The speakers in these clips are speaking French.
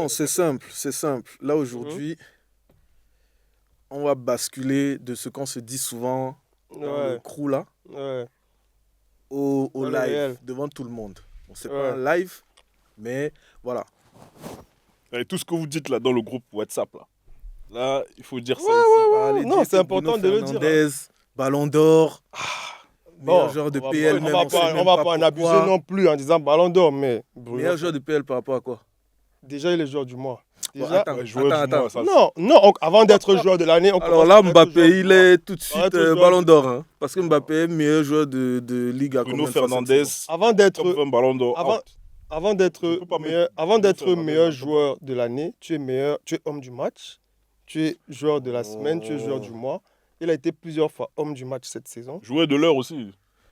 Non, c'est simple, c'est simple. Là, aujourd'hui, on va basculer de ce qu'on se dit souvent dans le Ouais, crew, là, ouais. au Dans le live, réel. devant tout le monde. Bon, c'est Ouais. pas un live, mais voilà. Et tout ce que vous dites là dans le groupe WhatsApp, là, il faut dire ça Ouais, ici. Parler, Non, dire c'est que important Bruno de le dire. Fernandes, Ballon d'or, meilleur Bon, joueur de on va PL, pas, même on sait même on va pas pas en abuser pourquoi. non plus en disant Ballon d'Or, mais Bruno, Meilleur joueur de PL par rapport à quoi? déjà il est joueur du mois. Bon, Déjà, attends, Joueur du mois, ça, non, avant d'être joueur de l'année, on Alors commence là, par être joueur Mbappé, du il mois. est tout de Par suite être joueur Ballon du d'or. mois. Hein, parce que Mbappé est meilleur joueur de Ligue à Bruno combien de fois cette Fernandes, saison? Avant d'être top 20 ballon d'or. avant, out. avant Je d'être peux pas meilleur, mettre avant Bruno d'être Fernandes meilleur dans le top joueur de l'année, tu es homme du match, tu es joueur de la semaine, tu es joueur du mois. Il a été plusieurs fois homme du match cette saison. Joueur de l'heure aussi.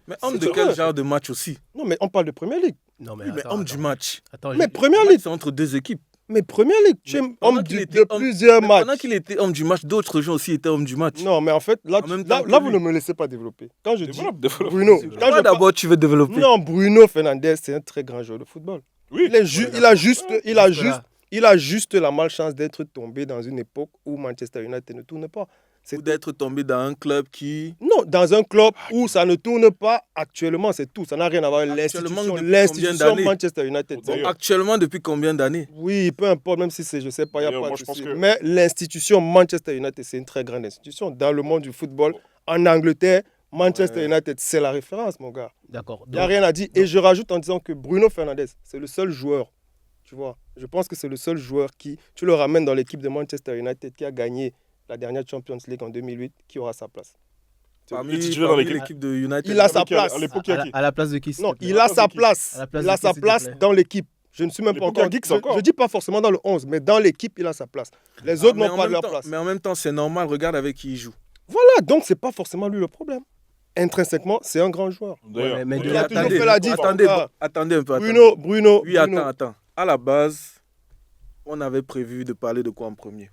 Mais homme C'est de quel vrai. genre de match aussi? Non, mais on parle de Première Ligue. Non, Oui, mais homme du match. Attends, Mais Première Ligue, C'est entre deux équipes. mais Première Ligue, tu es Mais homme pendant qu'il de était homme- plusieurs Mais matchs. pendant qu'il était homme du match, d'autres gens aussi étaient hommes du match. Non, mais en fait, là, En même temps que là vous lui. ne me laissez pas développer. Quand je dis Développe. Bruno, quand Toi, je d'abord, tu veux développer. non, Bruno Fernandes, c'est un très grand joueur de football. Oui. Il a juste la malchance d'être tombé dans une époque où Manchester United ne tourne pas. Ou d'être tombé dans un club qui. Non, dans un club où ça ne tourne pas actuellement, c'est tout. Ça n'a rien à voir avec Actuellement, depuis l'institution combien d'années? Manchester United. Bon, d'ailleurs. Actuellement, depuis combien d'années? Oui, peu importe, même si c'est, je sais pas, il n'y a D'ailleurs, pas moi, de je pense souci. que- Mais l'institution Manchester United, c'est une très grande institution. Dans le monde du football, en Angleterre, Manchester United, c'est la référence, mon gars. D'accord. Il n'y a rien à dire. Et je rajoute en disant que Bruno Fernandes, c'est le seul joueur, tu vois. Je pense que c'est le seul joueur qui, tu le ramènes dans l'équipe de Manchester United qui a gagné la dernière Champions League en 2008, qui aura sa place. Parmi, Il est titulaire dans parmi l'équipe. l'équipe de United. Il a sa Avec qui, à place. l'époque, il y a qui À la place de qui s'il Non, te plaît il a sa qui place. À la place Il de a qui, sa s'il te place plaît dans l'équipe. Je ne suis même pas L'époque encore. à Giggs encore. Je dis pas forcément dans le 11, mais dans l'équipe, il a sa place. Les autres Mais n'ont en pas même leur temps- place. Mais en même temps, c'est normal. Regarde avec qui il joue. Voilà, donc c'est pas forcément lui le problème. Intrinsèquement, c'est un grand joueur. D'ailleurs. Ouais, mais Il a de- toujours fait la diff. attendez, Ah. attendez un peu. Bruno. Oui, attends. À la base, on avait prévu de parler de quoi en premier?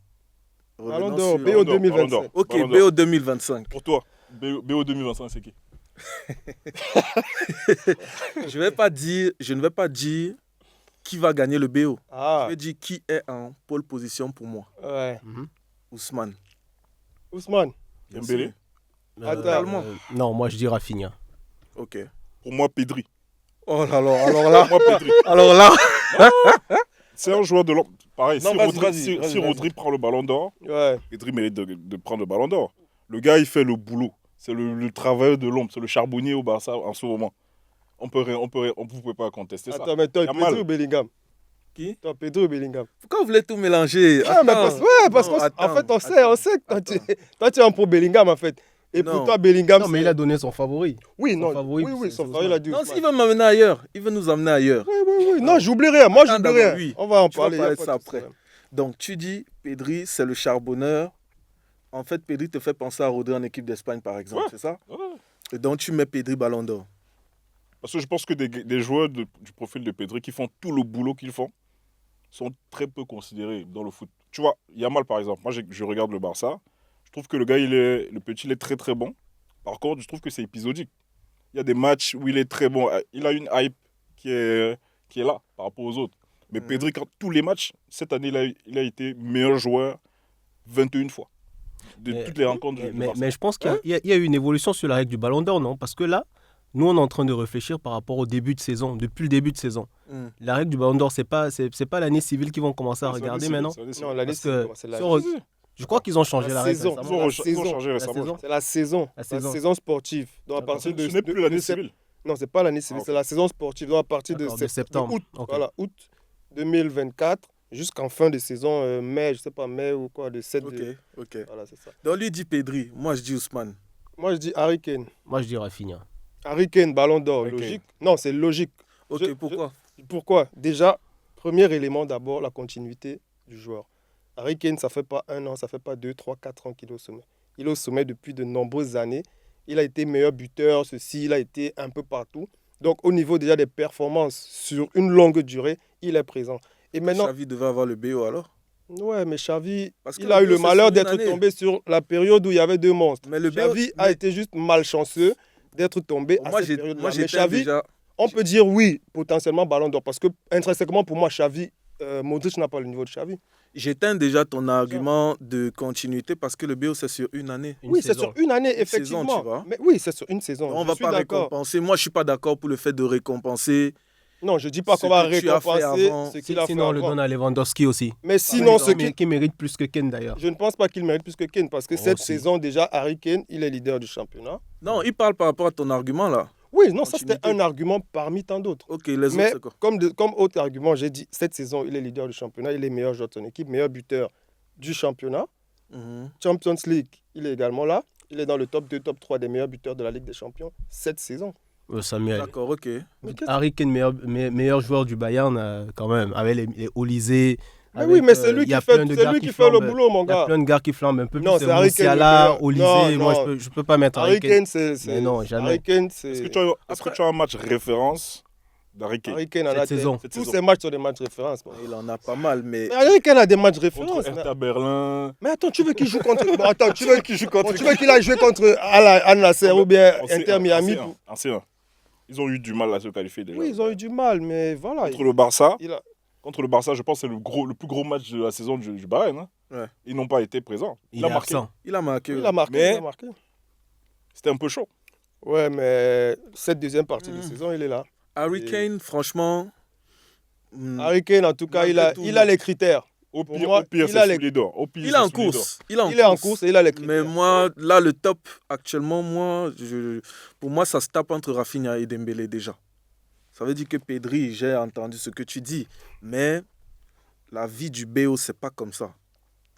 Ballon Revenons d'or, sur- BO Ballon d'or, 2025. Ballon d'or. Ok, Ballon d'or. BO 2025. Pour toi, BO 2025, c'est qui? Je ne vais pas dire qui va gagner le BO. Ah, Je vais dire qui est en pole position pour moi. ouais. Ousmane. Ousmane. Bien Dembélé. sûr. Attends. Non, moi je dis Rafinha. Ok. Pour moi, Pedri. Oh là là, alors là, Pour moi, Pedri. alors là. C'est un joueur de l'homme. Pareil, Non, si, vas-y, Rodri, vas-y, si- vas-y, si vas-y. Rodri prend le ballon d'or, Ouais. Pedri mérite de prendre le ballon d'or. Le gars, il fait le boulot. C'est le travailleur de l'ombre. C'est le charbonnier au Barça en ce moment. Vous ne pouvez pas contester ça. Attends, mais toi, Yamal. Pedro ou Bellingham? Qui? Toi, Pedro ou Bellingham? Pourquoi vous voulez tout mélanger? Ah, mais Attends. parce Non, qu'en attends, fait, on sait que toi, tu es un pro Bellingham, en fait. Et Non. pour toi, Bellingham, Non, mais il a donné son favori. Oui, son non. favori, Oui, c'est son favori, Ousmane. il a dit Non, Ousmane. s'il veut m'amener ailleurs, il veut nous amener ailleurs. Oui. Non, j'oublie rien. Moi, Attends j'oublie rien. d'abord, lui. On va en Tu vas parler. y a parler pas de ça de après. problème. Donc, tu dis, Pedri, c'est le charbonneur. En fait, Pedri te fait penser à Rodri en équipe d'Espagne, par exemple, Ouais. c'est ça? Ouais. Et donc, tu mets Pedri ballon d'or. Parce que je pense que des joueurs du profil de Pedri qui font tout le boulot qu'ils font sont très peu considérés dans le foot. Tu vois, Yamal par exemple, moi je regarde le Barça, je trouve que le gars, le petit, il est très très bon. Par contre, je trouve que c'est épisodique. Il y a des matchs où il est très bon. Il a une hype qui est là par rapport aux autres. Mais Pedri, quand tous les matchs, cette année, il a été meilleur joueur 21 fois de Mais- toutes les rencontres du Mais, Barça. mais je pense qu'il y a eu une évolution sur la règle du Ballon d'Or, non? Parce que là, nous, on est en train de réfléchir par rapport au début de saison, depuis le début de saison. La règle du Ballon d'Or, c'est pas l'année civile qu'ils vont commencer à C'est regarder l'année maintenant. civile, c'est Non, l'année l'année, Parce que c'est la sur- saison. Je crois qu'ils ont changé La la règle saison. récemment. Ils ont saison. changé récemment. saison. C'est la saison. La saison. La saison sportive. Donc, à partir de. Ce n'est plus de- l'année de sept- civile. Non, c'est pas l'année civile, Ah, ok. c'est la saison sportive. Donc, à partir D'accord, de de septembre. août, Ok. voilà, août 2024 jusqu'en fin de saison, mai, je sais pas, mai ou quoi, de 7 Ok, ok. Voilà, c'est ça. Donc, lui dit Pedri, moi je dis Ousmane. Moi, je dis Harry Kane. Moi, je dis Rafinha. Harry Kane, ballon d'or, Harry Kane. logique. Non, c'est logique. Ok, Je- pourquoi? Pourquoi? Déjà, premier élément d'abord, la continuité du joueur. Harry Kane, ça fait pas 1 an, ça fait pas 2, 3, 4 ans qu'il est au sommet. Il est au sommet depuis de nombreuses années. Il a été meilleur buteur, ceci, il a été un peu partout. Donc, au niveau déjà des performances sur une longue durée, il est présent. Et maintenant, Xavi devait avoir le BO alors? ouais, mais Xavi, Parce que il a eu BO, le c'est malheur sur une d'être année. tombé sur la période où il y avait deux monstres. Mais le BO, Xavi a été juste malchanceux d'être tombé à moi, cette période-là. moi Mais j'étais Xavi, déjà. on peut dire oui, potentiellement ballon d'or, parce que intrinsèquement, pour moi, Xavi Modric n'a pas le niveau de Xavi. J'éteins déjà ton argument de continuité parce que le BO, c'est sur une année. Oui, c'est sur une année, effectivement. Saison, tu vois. Mais oui, c'est sur une saison. On ne va pas récompenser. Moi, je ne suis pas d'accord pour le fait de récompenser. Non, je ne dis pas qu'on va récompenser ce qu'il a fait Sinon, on le donne à Lewandowski aussi. Mais sinon, qui mérite plus que Kane d'ailleurs. Je ne pense pas qu'il mérite plus que Kane parce que cette saison, déjà, Harry Kane, il est leader du championnat. Non, il parle par rapport à ton argument là. Oui, non, ça c'était un argument parmi tant d'autres. Ok, les autres, mais c'est quoi? Comme autre argument, j'ai dit cette saison, il est leader du championnat, il est meilleur joueur de son équipe, meilleur buteur du championnat. Champions League, il est également là. Il est dans le top 2, top 3 des meilleurs buteurs de la Ligue des Champions cette saison. Samuel. D'accord, ok. Harry Kane, meilleur joueur du Bayern, quand même, avec les Olysée. Mais oui, mais c'est lui qui fait le boulot, mon gars. Il y a plein de gars qui flambent un peu non, plus. C'est Harry Kane. Olysée, moi, je peux pas mettre Harry Kane. Mais non, jamais. Harry Kane, c'est... Est-ce que tu as un match référence d'Harry Kane? Harry Kane en a cette saison. Tous ses matchs sont des matchs références. Il en a pas mal, mais Harry Kane a des matchs références. Contre Hertha Berlin. Mais attends, tu veux qu'il joue contre... Bon, attends, tu veux qu'il aille jouer contre Al Nassr ou bien Inter Miami Ancien. Ils ont eu du mal à se qualifier déjà. Oui, ils ont eu du mal, mais voilà. Contre le Barça, je pense que c'est le plus gros match de la saison du Bayern. Hein. Ouais. Ils n'ont pas été présents. Il a marqué. Il a marqué. Mais c'était un peu chaud. Ouais, mais cette deuxième partie de saison, il est là. Harry Kane, franchement... Harry Kane, en tout cas, il a les critères. Au pire, c'est soulier d'or. Il est en course. Il est en course et il a les critères. Mais moi, là, le top, actuellement, pour moi, ça se tape entre Rafinha et Dembélé déjà. Ça veut dire que Pedri, j'ai entendu ce que tu dis. Mais la vie du BO, c'est pas comme ça.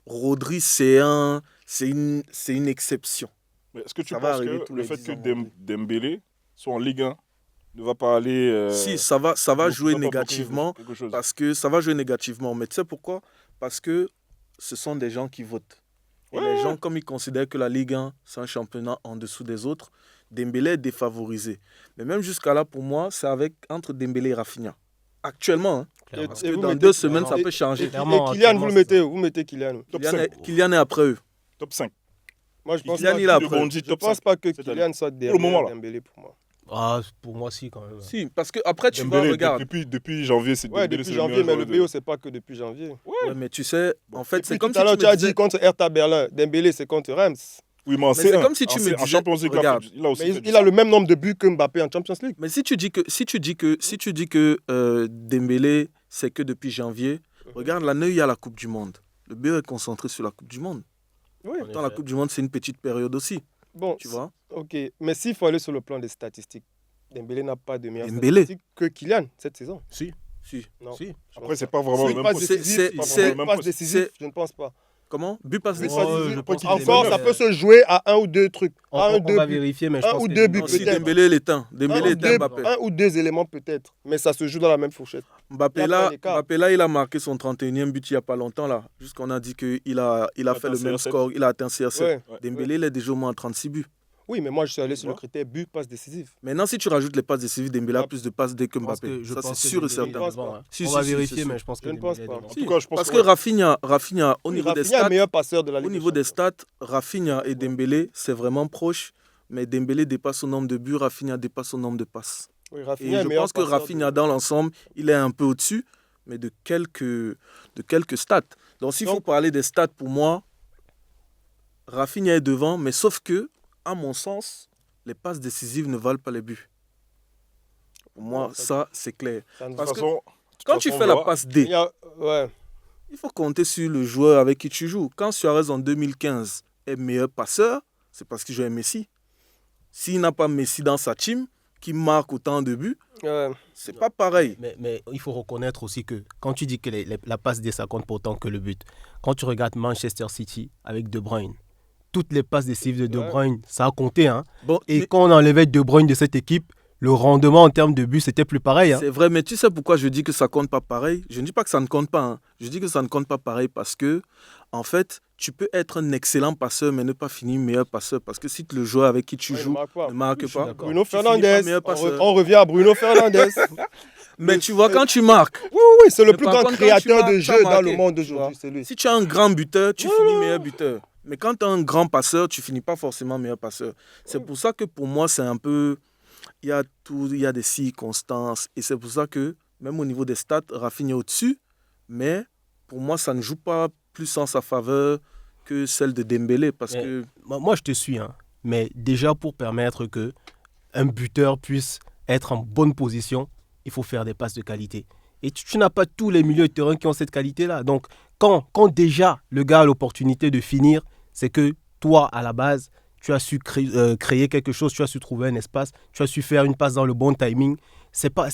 Rodri, c'est une exception. Mais est-ce que tu penses que le fait que Dembélé soit en Ligue 1 ne va pas aller... Si, ça va jouer négativement. Parce que ça va jouer négativement. Mais tu sais pourquoi? Parce que ce sont des gens qui votent. Et les gens, comme ils considèrent que la Ligue 1, c'est un championnat en dessous des autres, Dembélé est défavorisé. Mais même jusqu'à là, pour moi, c'est entre Dembélé et Rafinha. Actuellement, hein, parce que dans 2 semaines, ça peut changer. Et Kylian, vous le mettez où? Vous mettez Kylian. Kylian est après eux. Top 5. Moi, je pense pas que Kylian soit derrière Dembélé pour moi. Ah, pour moi, si, quand même. Si, parce que après tu Dembélé, vas regarder. Depuis janvier, c'est Dembélé. Depuis janvier, mais le BO, c'est pas que depuis janvier. Ouais, mais tu sais, en fait, c'est comme si tu as dit contre Hertha Berlin, Dembélé, c'est contre Reims. Oui, mais c'est comme si tu me disais, regarde, il a le même nombre de buts que Mbappé en Champions League. Mais si tu dis que Dembélé, c'est que depuis janvier, regarde, l'année où il y a la Coupe du Monde. Le BO est concentré sur la Coupe du Monde. Oui. Dans la Coupe du Monde, c'est une petite période aussi. Bon, tu vois. Ok, mais s'il faut aller sur le plan des statistiques, Dembélé n'a pas de meilleures statistiques que Kylian cette saison. Si. Non. Si. Après, c'est pas vraiment le même poste. C'est passe décisif, je ne pense pas. Comment? But passe décisif. Encore, ça peut se jouer à 1 ou 2 trucs. On va vérifier, mais je pense que... 1 ou 2 buts peut-être. Si Dembélé l'éteint. Dembélé éteint Mbappé. 1 ou 2 éléments peut-être, mais ça se joue dans la même fourchette. Mbappé là, il a marqué son 31e but il n'y a pas longtemps là. Jusqu'on a dit qu'il a fait le même score, il a atteint CR7. Dembélé, il est déjà au moins à 36 buts. Oui, mais moi, je suis allé sur le critère but, passe décisif. Maintenant, si tu rajoutes les passes décisives, Dembélé a plus de passes dès que Mbappé. Ça, c'est sûr et certain. On va vérifier, mais je pense que je ne pense pas. En tout cas, je pense parce que Rafinha, au niveau des stats, meilleur passeur de la Ligue. Au niveau des stats, Rafinha et Dembélé, c'est vraiment proche. Mais Dembélé dépasse son nombre de buts, Rafinha dépasse son nombre de passes. Oui, et je pense que Rafinha, dans l'ensemble, il est un peu au-dessus, mais de quelques stats. Donc, s'il faut parler des stats, pour moi, Rafinha est devant, mais sauf que, à mon sens, les passes décisives ne valent pas les buts. Pour moi, ça, c'est clair. Parce que quand tu fais la passe D, il faut compter sur le joueur avec qui tu joues. Quand Suarez, en 2015, est meilleur passeur, c'est parce qu'il joue avec Messi. S'il n'a pas Messi dans sa team, qui marque autant de buts, c'est pas pareil. Mais il faut reconnaître aussi que quand tu dis que la passe D, ça compte pas autant que le but, quand tu regardes Manchester City avec De Bruyne, toutes les passes décisives de De Bruyne, ça a compté. Hein. Quand on enlevait De Bruyne de cette équipe, le rendement en termes de but, c'était plus pareil. Hein. C'est vrai, mais tu sais pourquoi je dis que ça compte pas pareil? Je ne dis pas que ça ne compte pas. Hein. Je dis que ça ne compte pas pareil parce que, en fait, tu peux être un excellent passeur, mais ne pas finir meilleur passeur. Parce que si le joueur avec qui tu joues ne marque pas, Bruno Fernandes, on revient à Bruno Fernandes. Mais tu vois, quand tu marques... Oui, c'est le plus grand créateur de jeu dans le monde aujourd'hui. C'est lui. Si tu as un grand buteur, tu finis meilleur buteur. Mais quand tu as un grand passeur, tu finis pas forcément meilleur passeur. C'est pour ça que pour moi, c'est un peu... Il y a des circonstances. Et c'est pour ça que, même au niveau des stats, Rafinha est au-dessus. Mais pour moi, ça ne joue pas plus en sa faveur que celle de Dembélé. Parce que... Moi, je te suis. Hein. Mais déjà, pour permettre qu'un buteur puisse être en bonne position, il faut faire des passes de qualité. Et tu n'as pas tous les milieux de terrain qui ont cette qualité-là. Donc, quand déjà le gars a l'opportunité de finir, c'est que toi, à la base, tu as su créer quelque chose, tu as su trouver un espace, tu as su faire une passe dans le bon timing. C'est pas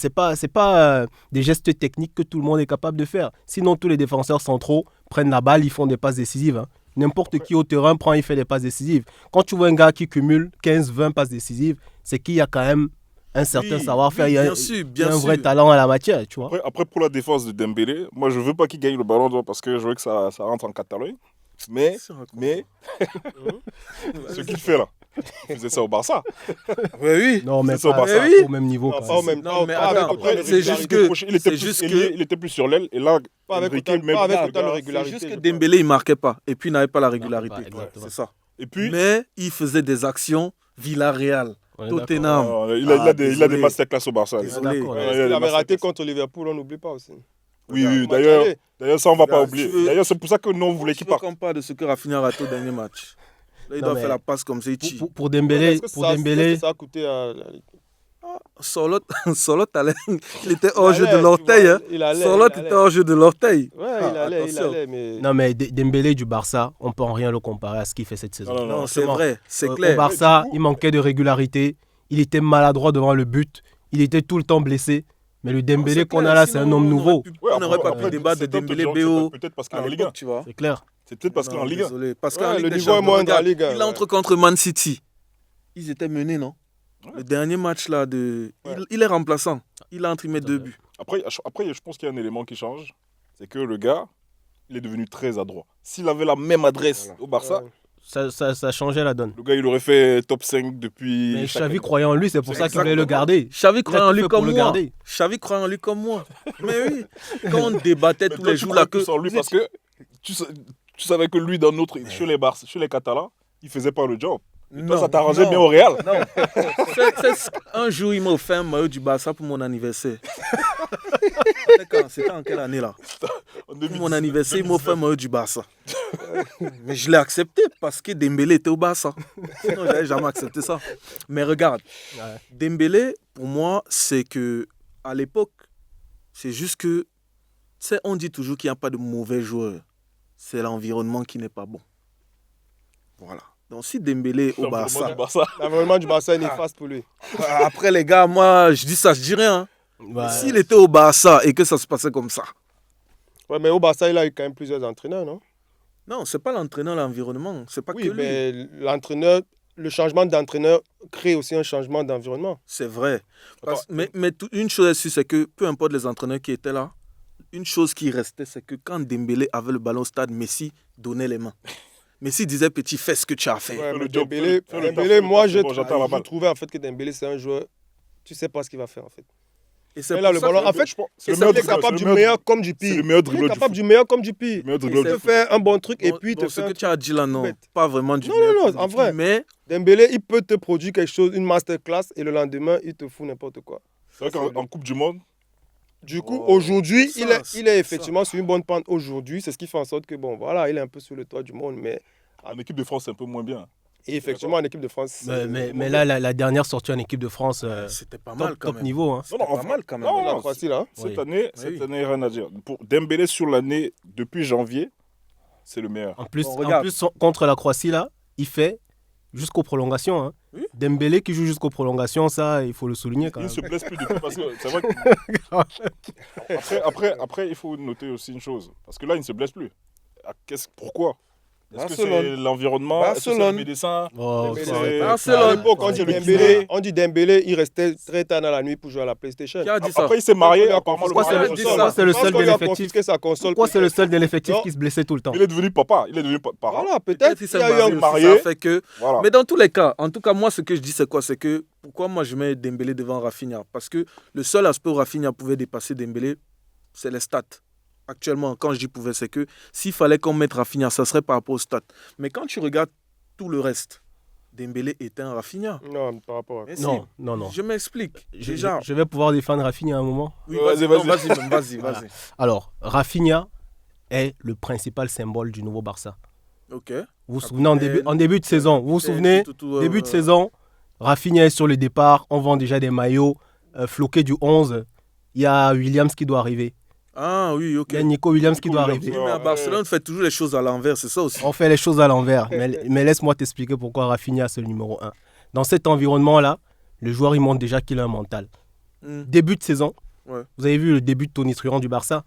des gestes techniques que tout le monde est capable de faire. Sinon, tous les défenseurs centraux prennent la balle, ils font des passes décisives. Hein. N'importe qui au terrain prend, il fait des passes décisives. Quand tu vois un gars qui cumule 15-20 passes décisives, c'est qu'il y a quand même un certain savoir-faire. Il y a un vrai talent à la matière, tu vois. Après, pour la défense de Dembélé, moi, je veux pas qu'il gagne le ballon d'or parce que je veux que ça rentre en Catalogne. Mais ce qu'il fait là, il faisait ça au Barça. Oui. Non, mais pas au même niveau. Non, pas au même Non, mais attends, après, c'est juste que... Il était plus sur l'aile et là, Pas avec Enrique, autant de C'est régularité. juste que Dembélé, il ne marquait pas. Et puis, il n'avait pas la régularité. Ouais, exactement. C'est ça. Et puis, Mais il faisait des actions Villarreal, On est Tottenham. il a des désolé. masterclass au Barça. Désolé. d'accord. Il avait raté contre Liverpool, on n'oublie pas aussi. Oui, Match d'ailleurs, aller. ça, on ne va pas Regarde, oublier. tu veux- D'ailleurs, c'est pour ça que nous, on voulait Tu qu'il veux parte. qu'on parle de ce que Rafinha a raté au dernier match. Là, il Non, doit mais faire la passe comme c'est Chi. Pour Dembélé, Est-ce que ça a coûté à la Ligue? Sorloth, il était hors jeu de l'orteil. tu vois, Hein. il allait, Sorloth il allait. était hors jeu de l'orteil. Ouais, il attention. allait, mais... Non, mais Dembélé du Barça, on ne peut en rien le comparer à ce qu'il fait cette saison. Non, Non, c'est Justement, vrai, c'est Au clair. Barça, Du coup- il manquait de régularité. Il était maladroit devant le but. Il était tout le temps blessé. Mais le Dembélé qu'on a là, c'est un homme nouveau. On n'aurait pas pu débattre de c'est top, Dembélé genre, BO peut-être parce qu'il à est en Ligue 1. l'époque, tu vois. C'est clair. C'est peut-être parce qu'il est en Non, Ligue 1. désolé. Parce Ouais, qu'en Ligue le des niveau est Champions, moindre en regarde, Ligue 1, il ouais. entre contre Man City. Ils étaient menés, non? Ouais. Le dernier match là, Ouais. il est remplaçant. Il a entré mes Tout à 2 fait. buts. Après, je pense qu'il y a un élément qui change. C'est que le gars, il est devenu très adroit. S'il avait la même adresse Voilà. au Barça, Ça changeait la donne. le gars, il aurait fait top 5 depuis. Mais chaque Xavi année. croyait en lui, c'est pour C'est ça qu'il voulait le exactement. garder. Xavi Il a croyait en tout lui fait pour comme le moi. garder. Xavi croyait en lui comme moi. Mais oui, quand on débattait Mais tous toi, les tu jours là crois que... plus en lui parce que tu savais que lui, chez les Barça, chez les Catalans, il faisait pas le job. Et toi, Non, ça t'arrangeait non, bien au Real. Non. Un jour, il m'a offert un maillot du Barça pour mon anniversaire. C'était en quelle année là? En Pour 2019. mon anniversaire, il m'a offert un maillot du Barça. Mais je l'ai accepté parce que Dembélé était au Barça. Sinon, je n'avais jamais accepté ça. Mais regarde, Ouais. Dembélé, pour moi, c'est que à l'époque, c'est juste que, tu sais, on dit toujours qu'il n'y a pas de mauvais joueurs. C'est l'environnement qui n'est pas bon. Voilà. Donc si Dembélé est au L'environnement du Barça, Barça. L'environnement du Barça est néfaste pour lui. après les gars, moi, je dis ça, je dis rien. Hein. Ouais. Mais s'il était au Barça et que ça se passait comme ça, Ouais, mais au Barça, il a eu quand même plusieurs entraîneurs, non? non, c'est pas l'entraîneur, l'environnement. C'est pas Oui, que lui. mais l'entraîneur, le changement d'entraîneur crée aussi un changement d'environnement. C'est vrai. Attends, Mais une chose est sûre, c'est que peu importe les entraîneurs qui étaient là, une chose qui restait, c'est que quand Dembélé avait le ballon au stade, Messi donnait les mains. Messi disait, petit, fais ce que tu as fait. Ouais, le mais job, Dembélé, fais le taf, Dembélé, fais le moi, taf, j'ai c'est bon, j'attends la balle. trouvé en fait que Dembélé, c'est un joueur, tu sais pas ce qu'il va faire en fait. Et c'est Et là, pour le ça ballon, que- en fait, Je pense- il c'est le meilleur est dribbleur, capable c'est du le meilleur comme du c'est pire. le meilleur Il est dribbleur du capable foot. du meilleur comme du pire. Le meilleur Il dribbleur du te foot. fait un bon truc et Bon, puis il te donc ce fait que un tu as dit là, non, bête. pas vraiment du Non, meilleur non, comme non, en du vrai. pire, mais Dembélé, il peut te produire quelque chose, une masterclass, et le lendemain, il te fout n'importe quoi. C'est vrai qu'en Coupe du Monde, Du coup, Oh, aujourd'hui, ça, il est effectivement sur une bonne pente aujourd'hui. C'est ce qui fait en sorte que, bon, voilà, il est un peu sur le toit du monde. Mais en équipe de France, c'est un peu moins bien. et effectivement, en équipe de France, Mais là, la dernière sortie en équipe de France, c'était pas mal top, quand top même. niveau. Hein. C'était pas mal quand même. Non, la non, Croatie, là. Cette Oui. année, Oui. rien à dire. Pour Dembélé sur l'année, depuis janvier, c'est le meilleur. En plus, Bon, regarde. contre la Croatie, là, il fait jusqu'aux prolongations. Hein. Oui. Dembélé qui joue jusqu'aux prolongations, ça, il faut le souligner quand Il ne même. se blesse plus depuis parce que c'est vrai que après, il faut noter aussi une chose. Parce que là, il ne se blesse plus. Pourquoi? Est-ce que c'est Barcelone. l'environnement? Est-ce que c'est le Barcelone. médecin? Oh, Mais faut c'est- arrêter. Barcelone. À l'époque, on dit C'est le Dembélé, climat. on dit Dembélé, il restait très tard dans la nuit pour jouer à la PlayStation. Qui a dit ça? Après, il s'est marié. On lui a Apparemment, le confisqué Pourquoi mariage ça au dit sol. ça? Pourquoi c'est le Je pense seul qu'on de lui a l'effectif confisqué sa console. Pourquoi c'est le seul de l'effectif Non. qui se blessait tout le temps? Il est devenu papa. Il est devenu parent. Voilà, peut-être Peut-être qu'il qu'il y s'est a eu un marié. marié. Ça fait que... Voilà. Mais dans tous les cas, en tout cas, moi, ce que je dis, c'est quoi? C'est que pourquoi moi je mets Dembélé devant Rafinha? Parce que le seul aspect où Rafinha pouvait dépasser Dembélé, c'est les stats. Actuellement, quand je dis pouvait, c'est que s'il fallait qu'on mette Rafinha, ça serait par rapport aux stats. Mais quand tu regardes tout le reste, Dembélé éteint Rafinha. Non, par rapport à... Mais Non, si, non, non. Je m'explique. Je, Déjà. je vais pouvoir défendre Rafinha à un moment. Oui, Vas-y, non, vas-y. vas-y. Voilà. Alors, Rafinha est le principal symbole du nouveau Barça. Ok. Vous vous souvenez en début de saison, vous vous C'est souvenez, tout, début de saison, Rafinha est sur le départ, on vend déjà des maillots floqués du 11. Il y a Williams qui doit arriver. Ah oui, ok. Il y a Nico Williams qui Nico doit Williams, arriver. Oui, mais à Barcelone, on fait toujours les choses à l'envers, c'est ça aussi. On fait les choses à l'envers. Mais laisse-moi t'expliquer pourquoi Rafinha c'est le numéro 1. Dans cet environnement-là, le joueur il montre déjà qu'il a un mental. Début de saison, Ouais. vous avez vu le début de Toni Truant du Barça.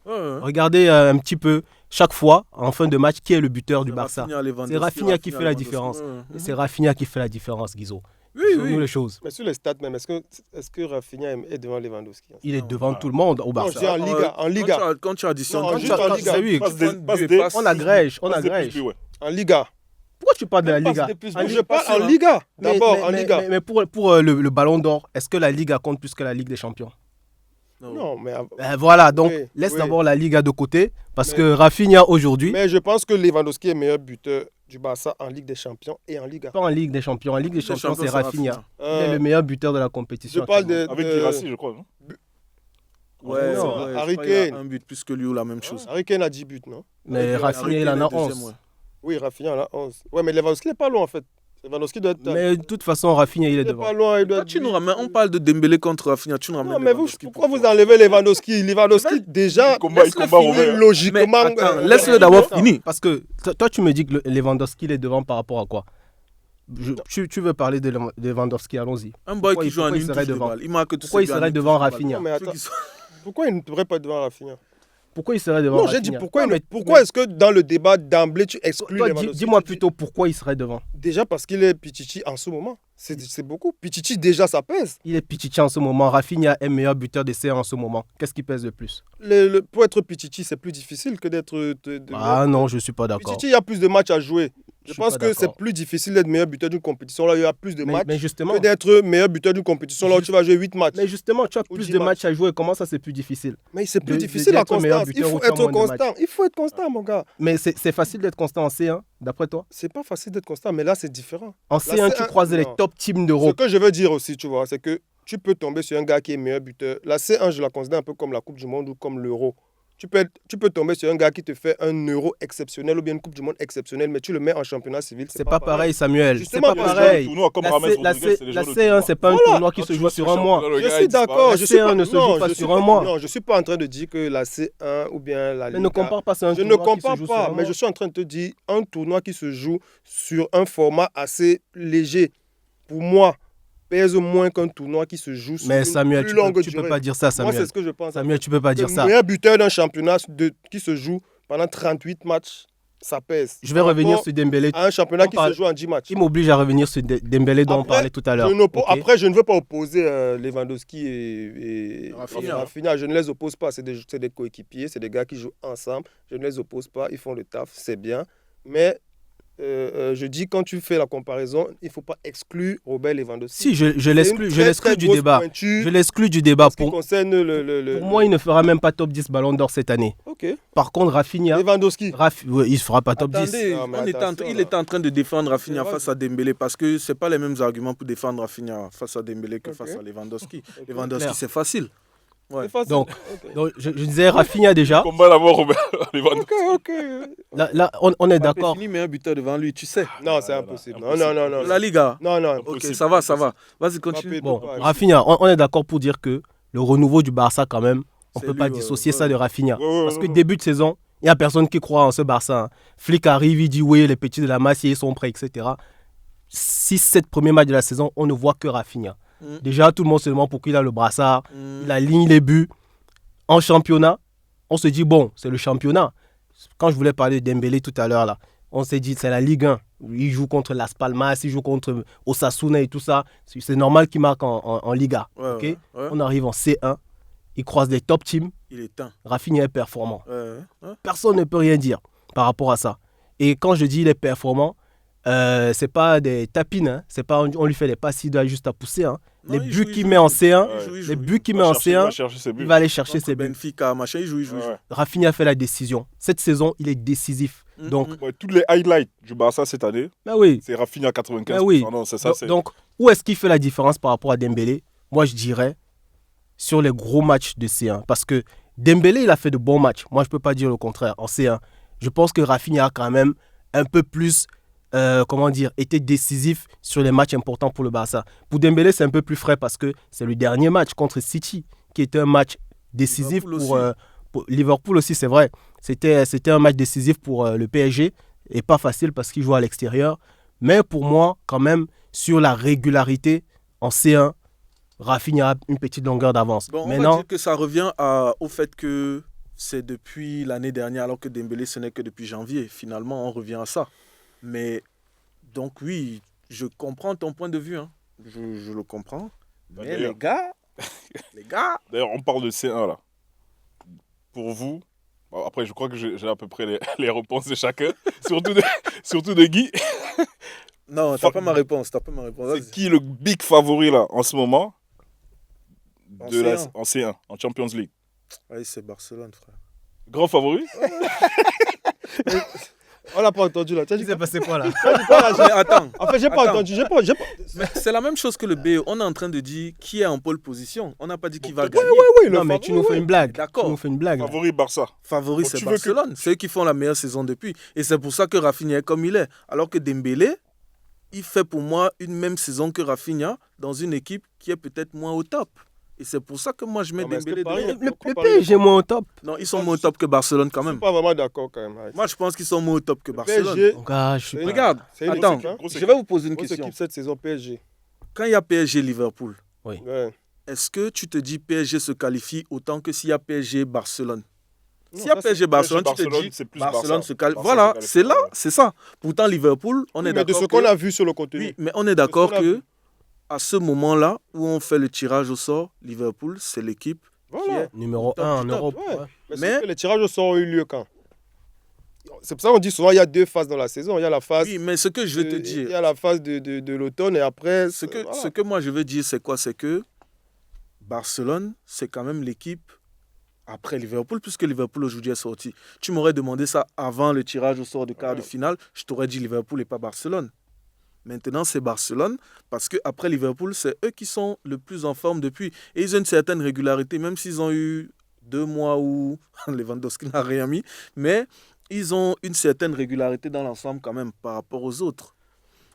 Ouais. Regardez un petit peu, chaque fois, en fin de match, qui est le buteur du Barça. Lewandowski, C'est Rafinha qui fait la Lewandowski. différence. Ouais. C'est Rafinha qui fait la différence, Guizo. Oui, Nous oui. les choses. Mais sur les stats même, est-ce que Rafinha est devant Lewandowski? Il est Non, devant voilà. tout le monde au Non, Barça. je dis en Liga. En Liga. Quand tu additionnes, Non, quand juste tu- en Liga. Ah oui, Passe Deux des- passes. on agrège, on passe des agrège. plus, ouais. En Liga. Pourquoi tu parles de la Même pas Liga des plus. En Je Liga, parle pas sûr, en hein. Liga. Mais- D'abord, mais- en mais- Liga. Mais pour le ballon d'or, est-ce que la Liga compte plus que la Ligue des Champions? Non, mais... Voilà, donc Oui, laisse oui. d'abord la Liga de côté, parce Mais- que Rafinha aujourd'hui, Mais je pense que Lewandowski est meilleur buteur du Barça en Ligue des Champions et en Liga. pas en Ligue des Champions. En Ligue des Champions, c'est Rafinha. Il est le meilleur buteur de la compétition. Je parle actuellement. de... Avec Girassi, je crois. Non Ouais, Non, ouais, Harry je crois qu'il a Kane. un but plus que lui ou la même chose. Harry Kane a 10 buts, non? Mais Rafinha, il en a 11. Oui, Rafinha en a 11. Ouais, mais Lewandowski n'est pas loin en fait. Lewandowski doit être... Mais de toute façon, Rafinha, il est il est pas devant. loin, il doit Toi, être... tu nous ramènes, on parle de Dembélé contre Rafinha, tu nous ramènes. Non, mais vous, Lewandowski pourquoi pour vous toi. enlevez Lewandowski? Lewandowski, déjà, Il combat finir, Robert. Mais logiquement... attends, laisse-le d'abord Attends, finir. Parce que toi, tu me dis que Lewandowski, il est devant par rapport à quoi? Tu veux parler de Lewandowski, allons-y. Un boy Pourquoi qui joue en il une serait touche de devant balle. Il marque tous Pourquoi ses il buts en serait une devant touche de balle. Rafinha? Non, mais attends. Pourquoi il ne devrait pas être devant Rafinha? Pourquoi il serait devant Non, Rafinha? j'ai dit pourquoi, Non, mais- pourquoi est-ce que dans le débat d'emblée tu exclus Toi, Lewandowski? dis-moi Tu dis- plutôt pourquoi il serait devant. Déjà parce qu'il est Pichichi en ce moment. C'est beaucoup. Pichichi, déjà, ça pèse. Il est Pichichi en ce moment. Rafinha est meilleur buteur d'essai en ce moment. Qu'est-ce qui pèse le plus? Pour être Pichichi, c'est plus difficile que d'être... Ah non, je ne suis pas d'accord. Pichichi, il y a plus de matchs à jouer. Je suis pense pas que c'est d'accord. plus difficile d'être meilleur buteur d'une compétition. Là, il y a plus de matchs Mais justement, que d'être meilleur buteur d'une compétition. Là, où tu vas jouer 8 matchs. tu as Ou plus 10 de matchs à jouer. Comment ça, c'est plus difficile? Mais c'est plus de- difficile la d'être meilleur constance. Il buteur faut ou tu as être moins de constant. Il faut être constant, mon gars. Mais c'est facile d'être constant en C1, d'après toi? C'est pas facile d'être constant, mais là, c'est différent. En C1, tu C1, croises les non. top teams Ce d'Europe. que je veux dire aussi, tu vois, c'est que tu peux tomber sur un gars qui est meilleur buteur. La C1, je la considère un peu comme la Coupe du Monde ou comme l'Euro. Tu peux tomber sur un gars qui te fait un Euro exceptionnel ou bien une Coupe du Monde exceptionnelle, mais tu le mets en championnat civil. C'est pas pareil, Samuel. C'est Justement, pas parce que pareil. Tournoi comme La Rames C- la Rodriguez, C- c'est les la joueurs de C1, tournoi. c'est pas un Voilà. tournoi qui Quand se tu joue vas sur sur un le mois. championnat, le Je gars, suis il disparaît. d'accord. La Je suis C1 pas- ne se non, joue pas je sur suis un mois. Non, je suis pas en train de dire que la C1 ou bien la Mais Liga... ne compare pas, c'est un Je ne tournoi qui se compare joue sur pas, un mais mois. je suis en train de te dire un tournoi qui se joue sur un format assez léger. Pour moi, pèse moins qu'un tournoi qui se joue sur Mais une Samuel, plus tu longue peux durée. pas dire ça, Moi, Samuel. c'est ce que je pense. Samuel, tu peux pas dire Le ça. meilleur buteur d'un championnat qui se joue pendant 38 matchs, ça pèse. Je vais Par revenir rapport sur Dembélé. à un championnat On qui parle- se joue en 10 matchs. Il m'oblige à revenir sur Dembélé dont on Après, parlait tout à l'heure. Ok. Après, je ne veux pas opposer Lewandowski et Rafinha. Rafinha. Je ne les oppose pas. C'est des coéquipiers, c'est des gars qui jouent ensemble. Je ne les oppose pas. Ils font le taf, c'est bien. Mais je dis, quand tu fais la comparaison, il ne faut pas exclure Robert Lewandowski. Si, je C'est l'exclus une je très, l'exclus très du grosse débat. pointure Je l'exclus du débat. en ce qui concerne Pour moi, il ne fera même pas top 10 Ballon d'Or cette année. Ok. Par contre, Rafinha, Lewandowski. ouais, il ne fera pas top 10. Attendez, Non, mais attention, il là. était en train de défendre Rafinha Ouais. face à Dembélé parce que ce pas les mêmes arguments pour défendre Rafinha face à Dembélé que Ok. face à Lewandowski. Ok. Lewandowski, Clair. c'est facile. Ouais. C'est facile. Donc, Ok. Donc, je disais Rafinha déjà. Combat d'abord, Robert Lewandowski. Ok. Là, on est Mbappé d'accord. finit meilleur buteur devant lui, tu sais. Non, c'est là, impossible. impossible. Non. La Liga. Non. Ok, Impossible, ça va. Vas-y, continue. Mbappé, Bon, Ouais. Rafinha, on est d'accord pour dire que le renouveau du Barça, quand même, on ne C'est peut lui, pas ouais, dissocier ouais. ça de Rafinha. Ouais, Parce que non. début de saison, il n'y a personne qui croit en ce Barça. Hein. Flick arrive, il dit oui, les petits de la Masie sont prêts, etc. 6-7 premiers matchs de la saison, on ne voit que Rafinha. Mm. Déjà, tout le monde se demande pourquoi il a le brassard, Mm. il aligne les buts. En championnat, on se dit bon, c'est le championnat. Quand je voulais parler de Dembélé tout à l'heure, là, on s'est dit c'est la Ligue 1. Il joue contre Las Palmas, il joue contre Osasuna et tout ça. C'est normal qu'il marque en Liga. Ouais, ok. ouais. On arrive en C1, il croise les top teams. Il est temps. Rafinha est performant. Ouais. Personne ne peut rien dire par rapport à ça. Et quand je dis il est performant, c'est pas des tapines. Hein. C'est pas on lui fait des passes, il doit juste à pousser. Hein. Non, les il buts joue, qu'il met en C1, Ouais. les buts qu'il met en Il va C1, chercher ses buts. il va aller chercher Contre ses buts. Benfica, machin, il joue. Ouais. Rafinha fait la décision. Cette saison, il est décisif. Donc, Ouais, tous les highlights du Barça cette année, bah oui. c'est Rafinha à 95%. Bah oui. Non, c'est ça. Donc, où est-ce qu'il fait la différence par rapport à Dembélé? Moi, je dirais sur les gros matchs de C1. Parce que Dembélé, il a fait de bons matchs. Moi, je ne peux pas dire le contraire en C1. Je pense que Rafinha a quand même un peu plus, été décisif sur les matchs importants pour le Barça. Pour Dembélé, c'est un peu plus frais parce que c'est le dernier match contre City qui était un match décisif pour Liverpool aussi, c'est vrai. C'était un match décisif pour le PSG et pas facile parce qu'il joue à l'extérieur. Mais pour moi, quand même, sur la régularité en C1, Rafinha a une petite longueur d'avance. Bon, on Maintenant, va dire que ça revient au fait que c'est depuis l'année dernière, alors que Dembélé, ce n'est que depuis janvier. Finalement, on revient à ça. Mais donc oui, je comprends ton point de vue. Hein. Je le comprends. Bah, Mais d'ailleurs- les gars, D'ailleurs, on parle de C1 là. Pour vous, bon, après, je crois que j'ai à peu près les réponses de chacun, surtout de Guy. non, t'as pas ma réponse. Vas-y. C'est qui le big favori là en ce moment En en C1, en Champions League? Oui, c'est Barcelone, frère. Grand favori? On l'a pas entendu là. Tu as dit il s'est passé quoi là? Mais attends, En fait, j'ai pas Attends. entendu. mais c'est la même chose que le BE. On est en train de dire qui est en pole position. On n'a pas dit qui va Ouais, gagner. Oui, Non, mais tu nous fais une blague. D'accord. Tu nous fais une blague. là. Favori Barça. Favori, Donc, c'est tu veux que- Barcelone. C'est eux qui font la meilleure saison depuis. Et c'est pour ça que Rafinha est comme il est. Alors que Dembélé, il fait pour moi une même saison que Rafinha dans une équipe qui est peut-être moins au top. Et c'est pour ça que moi je mets Non, mais est-ce que Dembélé Paris- devant. Le PSG est moins au top. Non, ils sont moins au top que Barcelone quand Je suis même. pas vraiment d'accord quand même. Ouais. Moi je pense qu'ils sont moins au top que Barcelone. PSG, Donc, ah, je suis c'est pas- Regarde, c'est une attends, équipe, hein. Grosse je vais vous poser une Grosse question. équipe cette saison PSG. Quand il y a PSG-Liverpool, Ouais. est-ce que tu te dis PSG se qualifie autant que s'il y a PSG-Barcelone? Non, S'il y a ça, PSG-Barcelone, tu te Barcelone, dis c'est plus Barcelone Barça. se qualifie. Barça Voilà, se qualifie, c'est là, ouais. c'est ça. Pourtant, Liverpool, on est mais de d'accord ce qu'on que- a vu sur le contenu. Oui, mais on est d'accord qu'on a que vu. à ce moment-là où on fait le tirage au sort, Liverpool, c'est l'équipe qui Voilà. est Numéro Top 1 en du top, Europe. ouais. ouais. Mais, Mais- sauf que les tirages au sort ont eu lieu quand? C'est pour ça qu'on dit souvent il y a deux phases dans la saison. Il y a la phase, Oui, mais ce que je veux te il y dire, a la phase de l'automne et après. ce que, voilà. ce que moi je veux dire, c'est quoi? C'est que Barcelone, c'est quand même l'équipe après Liverpool, puisque Liverpool aujourd'hui est sorti. Tu m'aurais demandé ça avant le tirage au sort de quart de finale, je t'aurais dit Liverpool et pas Barcelone. Maintenant, c'est Barcelone, parce qu'après Liverpool, c'est eux qui sont le plus en forme depuis. Et ils ont une certaine régularité, même s'ils ont eu 2 mois où Lewandowski n'a rien mis, mais ils ont une certaine régularité dans l'ensemble quand même par rapport aux autres.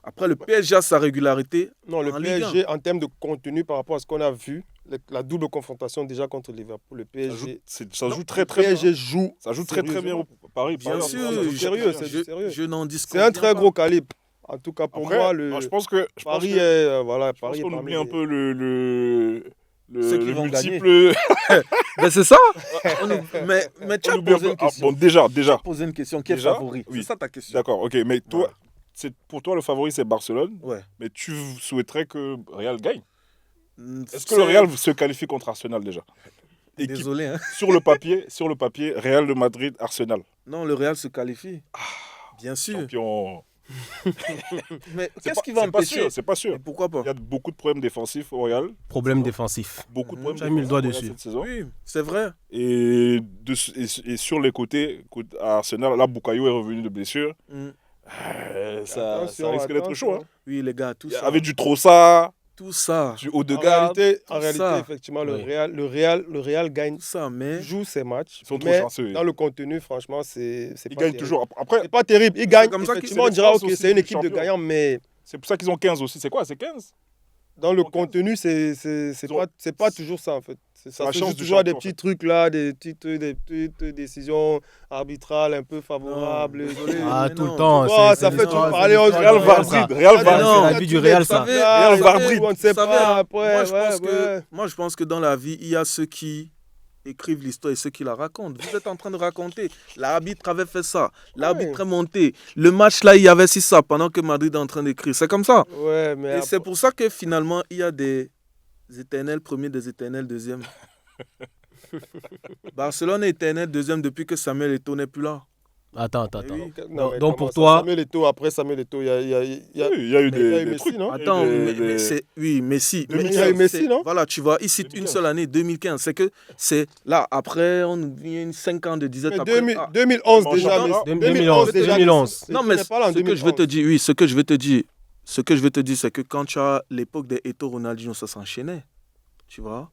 Après, le PSG a sa régularité. Non, le en Ligue PSG, en termes de contenu par rapport à ce qu'on a vu, la double confrontation déjà contre Liverpool, le PSG. Ça joue Non, très le très bien. PSG joue. Ça joue très très bien au Paris. Bien Paris, sûr, ça joue je- sérieux, très c'est bien. du sérieux. je n'en C'est disconviens un très pas. gros calibre. En tout cas, pour Après, moi, non, je pense que Paris je est. Voilà, pense Paris est qu'on parmi oublie les- un peu le Ceux qui vont multiple. Ben c'est ça. Mais tu On as oublie un posé peu- une ah, question. bon, déjà. Tu as posé une question. Qui est Déjà, favori? oui. C'est ça ta question. D'accord, ok. Mais toi, Voilà. pour toi, le favori, c'est Barcelone. Ouais. Mais tu souhaiterais que Real gagne. Est-ce que C'est- le Real se qualifie contre Arsenal déjà? Équipe- Désolé. Hein. sur le papier, Real de Madrid, Arsenal. Non, le Real se qualifie. Bien sûr. Champion. Mais C'est qu'est-ce pas- qui va c'est pas empêcher? sûr, c'est pas sûr. Mais pourquoi pas? Il y a beaucoup de problèmes défensifs au Real. Problème défensif. Beaucoup de problèmes Tu as mis le doigt défensifs au Real dessus. cette saison. Oui, c'est vrai. Et sur les côtés, à Arsenal, là, Bukayo est revenu de blessure. Mm. Ça Attention, risque d'être chaud. Hein. Oui, les gars, tout ça. Avec du Trossard, Tout ça. du En Odegaard. réalité, ça. effectivement, Oui. le Real gagne, Tout ça, mais. joue ses matchs. Ils sont trop mais chanceux. dans le contenu, franchement, c'est Ils pas gagnent terrible. toujours. Après, C'est pas terrible. Ils gagnent. comme ça qu'ils- Effectivement, on c'est dira l'expérience ok, aussi c'est une du équipe de champion. gagnants, mais c'est pour ça qu'ils ont 15 aussi. C'est quoi? C'est 15? dans le Ils ont contenu, c'est Ils ont- pas toujours ça en fait. Ça la se chance joue du toujours à des champion, en petits fait. trucs là, des petites décisions arbitrales un peu favorables. Non. Désolé. Ah, mais tout non. le temps. Tu vois, c'est ça fait l'histoire, tout c'est parler au l'histoire Real du Real, ça. Madrid, Real Ah, Madrid. non, C'est la vie du Real, ça. Real Madrid. On ne sait Vous savez, pas hein, après. moi, je ouais, pense ouais. moi, je pense que dans la vie, il y a ceux qui écrivent l'histoire et ceux qui la racontent. Vous êtes en train de raconter. L'arbitre avait fait ça. L'arbitre est monté. Le match là, il y avait ça pendant que Madrid est en train d'écrire. C'est comme ça. Ouais, mais Et c'est pour ça que finalement, il y a des éternels premiers, des éternels deuxièmes. Barcelone est éternel deuxième depuis que Samuel Eto'o n'est plus là. Attends. Oui. Donc pour toi... Samuel Eto'o, après Samuel Eto'o, il y a eu des Messi, trucs. non? Attends, mais c'est... Oui, Messi. Il y a eu Messi, non? Voilà, tu vois, il cite une 2015. seule année, 2015. C'est que c'est là, après, on vient 5 ans de disette Mais après. 2011 déjà. championnat. 2011. Non, mais ce que je veux te dire, oui, ce que je veux te dire, c'est que quand tu as l'époque des Eto'o, Ronaldinho, ça s'enchaînait. Tu vois,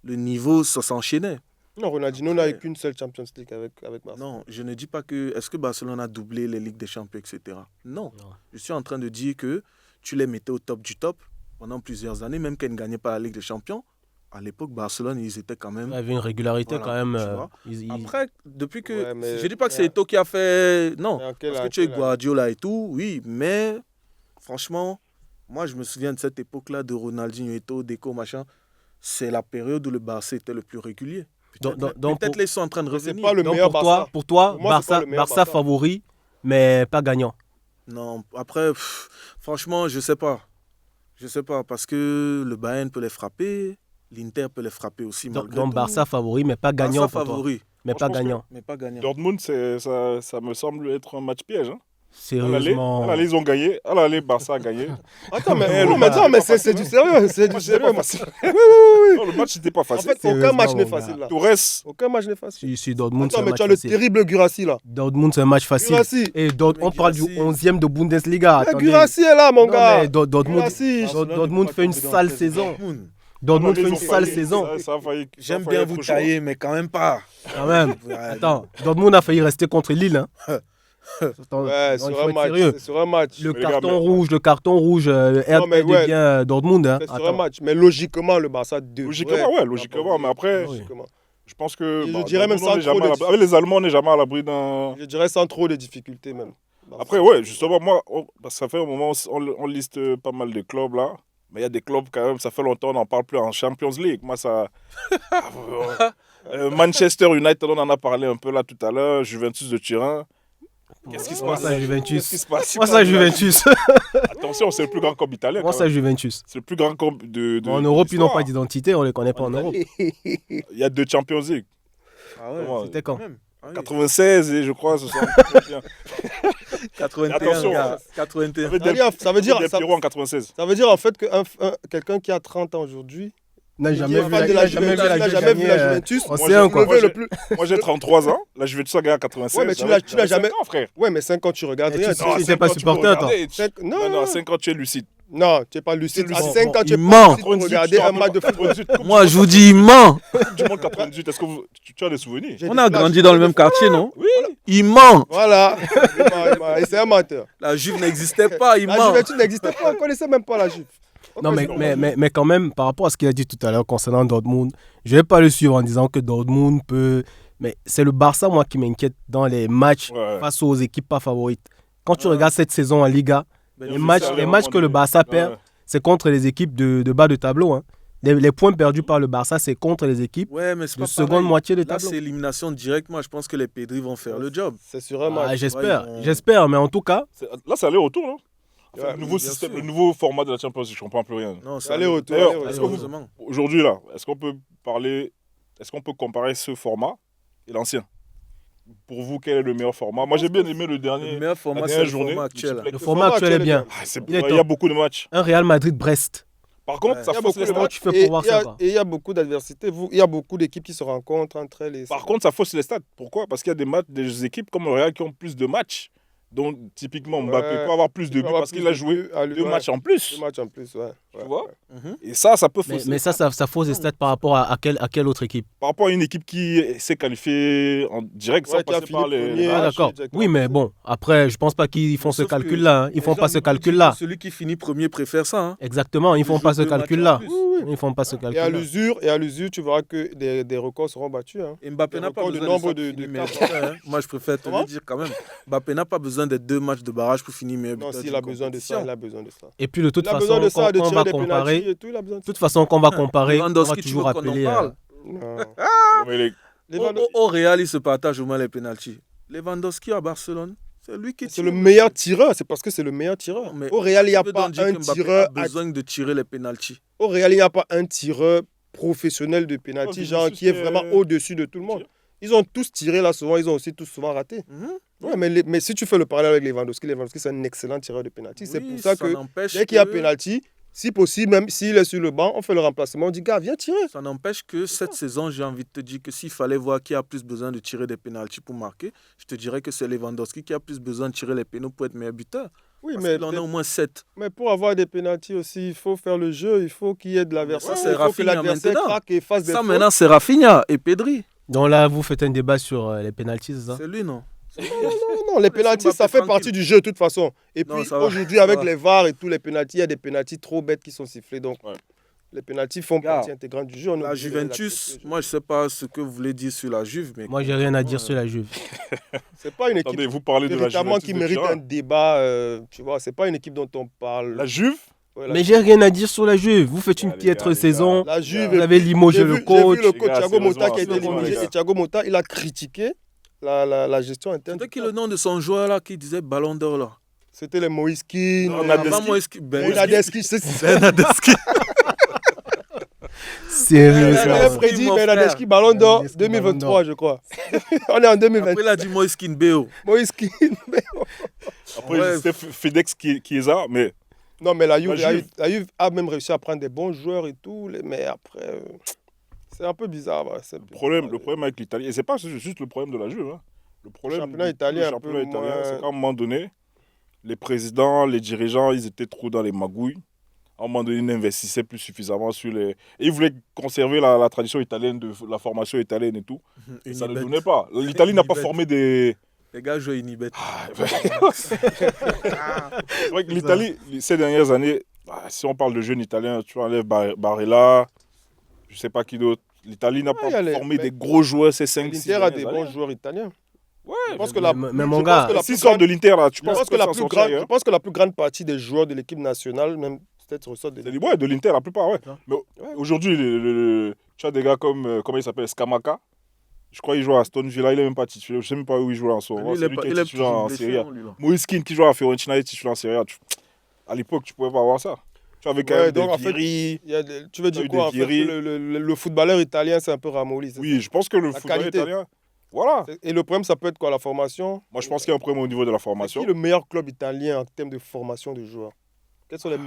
le niveau, ça s'enchaînait. Non, Ronaldinho n'a eu qu'une seule Champions League avec Marseille. Non, je ne dis pas que est-ce que Barcelone a doublé les Ligues des Champions, etc. Non. Je suis en train de dire que tu les mettais au top du top pendant plusieurs années, même qu'ils ne gagnaient pas la Ligue des Champions. À l'époque, Barcelone, ils étaient quand même... Il y avait une régularité Voilà, quand même. tu vois. Après, depuis que... Ouais, mais- je ne dis pas que c'est Eto'o qui a fait... Non, Mais en parce que tu es Guardiola et tout, oui, mais franchement, moi, je me souviens de cette époque-là de Ronaldinho, Eto'o, Deco, machin. C'est la période où le Barça était le plus régulier. Peut-être ils sont en train de Mais c'est revenir. pas le Donc meilleur pour Barça. toi, Pour moi, c'est pas le meilleur Barça Barça. favori, mais pas gagnant. Non, après, franchement, je sais pas. Je sais pas, parce que le Bayern peut les frapper, l'Inter peut les frapper aussi. Donc tout. Barça favori, mais pas gagnant Barça pour toi. favori, Mais Moi, pas je pense que- gagnant. mais pas gagnant. Dortmund, ça me semble être un match piège. Hein. Sérieusement. À l'aller, ils ont gagné. À l'aller, Barça a gagné. Attends, mais, le non, match, mais c'est c'est pas du facile, sérieux. C'est du Moi, c'était sérieux. pas moi. facile. Oui. Non, le match, c'était pas En facile. fait, aucun Sérieusement, match n'est mon gars. facile là. Torres, Aucun match n'est facile. Si Dortmund, c'est Attends, un mais match tu as le facile. terrible Guirassy là. Dortmund, c'est un match facile. Guirassy. Et on parle du Guirassy. 11e de Bundesliga. Mais Attendez. Guirassy est là, mon Non, gars. mais Dortmund Guirassy. Dortmund fait une sale saison. Dortmund fait une sale saison. Ça a failli. J'aime bien vous tailler, mais quand même pas. Quand même. Ouais, Attends, Dortmund a failli rester contre Lille. Hein. Attends, Ouais, non, il sur faut un être match. sérieux. C'est sur un match. Le Mais les gars, carton mais- rouge, Non, mais ouais. devient Dortmund. Hein. C'est sur un Attends. match. Mais logiquement, le Barça 2. Logiquement, mais après, Logiquement. je pense que. Je dirais même Dortmund, sans on est trop jamais à de- l'abri- avec les Allemands, on n'est jamais à l'abri d'un. Je dirais sans trop de difficultés même. Après, ouais, justement, moi, ça fait un moment, on liste pas mal de clubs là. Mais il y a des clubs quand même, ça fait longtemps, on n'en parle plus en Champions League. Moi, ça. Manchester United, on en a parlé un peu là tout à l'heure. Juventus de Turin. Qu'est-ce qui se Moi, passe ça, Juventus. Qu'est-ce qui se passe Moi, ça, Juventus. Attention, c'est le plus grand club italien. Moi, quand ça, même. Juventus. C'est le plus grand club de En Europe, ils n'ont l'histoire. pas d'identité, on les connaît pas en Europe. Il y a 2 Champions League. Ah ouais, Comment, C'était quand même. Ah oui. 96 et je crois 60. 81, Attention. gars, 81. Ça veut dire, Del Piero en 96. ça veut dire en fait que quelqu'un qui a 30 ans aujourd'hui, N'a qui jamais est vu fan de la la Juventus, n'a jamais vu la Juventus, On Moi, sait je- encore. moi, lever j'ai- le plus. Moi j'ai 33 ans, la Juventus a gagné en 96. Ouais, mais tu j'avais- l'as j'avais jamais- 5 ans, frère. Ouais, mais 5 ans, tu regardes Et rien. tu sais- Tu- t'es pas supporter, toi. Non, à 5 ans, tu es lucide. non, tu n'es pas lucide. C'est À lucide. 5 ans, tu es Il pas ment. lucide pour regarder un match de football. Moi, je vous dis, il ment. Coupe du monde 98, est-ce que tu as des souvenirs? J'ai On des a flashs. grandi dans le même quartier, non? Oui. Il ment. Voilà. Et c'est un menteur. La Juve n'existait pas, il La ment. Juventus n'existait pas, on ne connaissait même pas la Juve. Non, mais quand même, par rapport à ce qu'il a dit tout à l'heure concernant Dortmund, je ne vais pas le suivre en disant que Dortmund peut. Mais c'est le Barça, moi, qui m'inquiète dans les matchs Ouais. face aux équipes pas favorites. Quand tu regardes cette saison en Liga, les matchs que le Barça perd, c'est contre les équipes de bas de tableau. Hein. Les points perdus par le Barça, c'est contre les équipes Ouais, mais c'est de pas seconde pareil. moitié de Là, tableau. c'est élimination directe. Moi, je pense que les Pedri vont faire le job. C'est sur un match. Ah, j'espère, Ouais, ils vont- j'espère, mais en tout cas, Là, c'est aller-retour, non? Ouais, Le nouveau bien système, sûr. le nouveau format de la Champions League, je comprends plus rien. Non, c'est Aller-retour. D'ailleurs, aller-retour. est-ce que vous- heureusement. Aujourd'hui, là, est-ce qu'on peut comparer ce format et l'ancien? Pour vous, quel est le meilleur format? Moi, j'ai bien aimé le Le dernier. meilleur format, la c'est dernière le journée, format actuel. multiplex. le format actuel est bien. Ah, Il est il y a top. beaucoup de matchs. Un Real Madrid-Brest. Par contre, Ouais. ça Il y a fausse les beaucoup de stats. tu fais pour voir ça, quoi. Et il y a beaucoup d'adversités. Il y a beaucoup d'équipes qui se rencontrent entre elles. Par contre, ça fausse les stats. Pourquoi? Parce qu'il y a des équipes comme le Real qui ont plus de matchs. Donc, typiquement, Mbappé Ouais. peut avoir plus de buts parce qu'il a joué 2 matchs en plus. 2 matchs en plus, ouais. Tu vois? Mhm. Et ça peut Mais, fausser. mais ça fausse les stats par rapport à quelle autre équipe? Par rapport à une équipe qui s'est qualifiée en direct sans Ouais, qui a passer par fini les. premier. Ah, Ouais, d'accord. je suis exactement Oui, mais bon, après, je pense pas qu'ils font ce Sauf que calcul-là. Hein. Ils les font gens pas ce nous disent calcul-là. que celui qui finit premier préfère ça. Hein. Exactement, ils font joue pas ce 2 matchs calcul-là. en plus. Ils font pas ce Et à calcul-là. l'usure, tu verras que des records seront battus. Hein. Et Mbappé Le n'a pas record de besoin nombre ça de- pour finir de meilleur cartons. buteur, hein. Moi, je préfère te Comment le dire quand même. Mbappé n'a pas besoin des 2 matchs de barrage pour finir meilleur Non, buteur. s'il d'une a besoin de ça, compétition. il a besoin de ça. Et puis de toute Il a façon, besoin de ça, quand de on tirer va des comparer, pénaltys et tout, il a besoin de de toute façon, qu'on va comparer, on va Lewandowski, tu toujours veux qu'on en rappeler. parle Non. Mais les- Au Real, il se partage au moins les pénaltys. Lewandowski à Barcelone, c'est lui qui C'est tire. le meilleur tireur, c'est parce que c'est le meilleur tireur. Mais Au Real, il n'y a Tu veux pas donc dire un que Mbappé tireur. a besoin de tirer les pénaltys. Au Real, il n'y a pas un tireur professionnel de Oh, penalty, Vinicius genre qui est qui est- vraiment au-dessus de tout le monde. Ils ont tous tiré là souvent, ils ont aussi tous souvent raté. Ouais, mais si tu fais le parallèle avec Lewandowski, c'est un excellent tireur de pénalty. C'est pour ça que dès qu'il y a pénalty, si possible, même s'il est sur le banc, on fait le remplacement, on dit gars, viens tirer. Ça n'empêche que cette saison, j'ai envie de te dire que s'il fallait voir qui a plus besoin de tirer des pénaltys pour marquer, je te dirais que c'est Lewandowski qui a plus besoin de tirer les pénaux pour être meilleur buteur. Oui, parce qu'il en a au moins 7. Mais pour avoir des pénaltys aussi, il faut faire le jeu, il faut qu'il y ait de l'adversaire. Ça, c'est il faut que l'adversaire craque et fasse des fautes. Maintenant, c'est Rafinha et Pedri. Donc là, vous faites un débat sur les pénaltys, c'est ça? C'est lui, non? Non, les pénaltys, ça fait partie du jeu de toute façon. Et puis aujourd'hui, avec les VAR et tous les pénaltys, il y a des pénaltys trop bêtes qui sont sifflés. Donc, les pénaltys font partie intégrante du jeu. La Juventus, moi, je ne sais pas ce que vous voulez dire sur la Juve. Mais moi, j'ai rien à dire sur la Juve. C'est pas une équipe Attendez, vous parlez de la Juventus qui mérite un débat. Tu vois, c'est pas une équipe dont on parle. La Juve? Mais j'ai rien à dire sur la Juve. Vous faites une piètre saison. La Juve, vous avez limogé le coach. J'ai vu le coach Thiago Motta qui a été limogé. Et Thiago Motta, il a critiqué la gestion interne. C'était qui le nom de son joueur là qui disait Ballon d'Or là? C'était les Moïse Kean. Bernadeschi. Sérieux, il a prédit Bernadeschi Ballon d'Or 2023, je crois. On est en 2020. Après, il a dit Moïse Kean Béo. Après, c'était Fedex Chiesa, mais. Non, mais la Juve a même réussi à prendre des bons joueurs et tout, mais après, c'est un peu bizarre. Le problème avec l'Italie, et c'est pas juste le problème de la Juve. Le championnat italien, c'est qu'à un moment donné, les présidents, les dirigeants, ils étaient trop dans les magouilles. À un moment donné, ils n'investissaient plus suffisamment sur les... Et ils voulaient conserver la tradition italienne, la formation italienne et tout. Et ça ne donnait pas. L'Italie n'a pas formé des... Les gars jouent Unibet. C'est vrai que l'Italie, ces dernières années, si on parle de jeunes italiens, tu enlèves Barella, je ne sais pas qui d'autre. L'Italie n'a pas formé des gros joueurs ces 5-6 L'Inter a des bons joueurs italiens. Ouais, je pense que mais mon gars, s'ils sortent de l'Inter, là, je pense que la plus grande partie des joueurs de l'équipe nationale, même peut-être ressortent de l'Inter. Ouais, de l'Inter, la plupart, ouais. Mais aujourd'hui, tu as des gars comme, comment il s'appelle, Scamacca. Je crois qu'il joue à Aston Villa, il n'est même pas titulaire. Je ne sais même pas où il joue en ce moment. C'est lui qui est titulaire en Serie A. Moïse Kean qui joue à Fiorentina, il est titulaire en Serie A. À l'époque, tu ne pouvais pas avoir ça. Tu avais quand même des Vieri. Tu veux dire quoi en fait, le footballeur italien, c'est un peu ramolli. Oui, je pense que le footballeur italien... Voilà. Et le problème, ça peut être quoi, la formation? Moi, je pense qu'il y a un problème au niveau de la formation. Qui est le meilleur club italien en termes de formation de joueurs? Quels sont les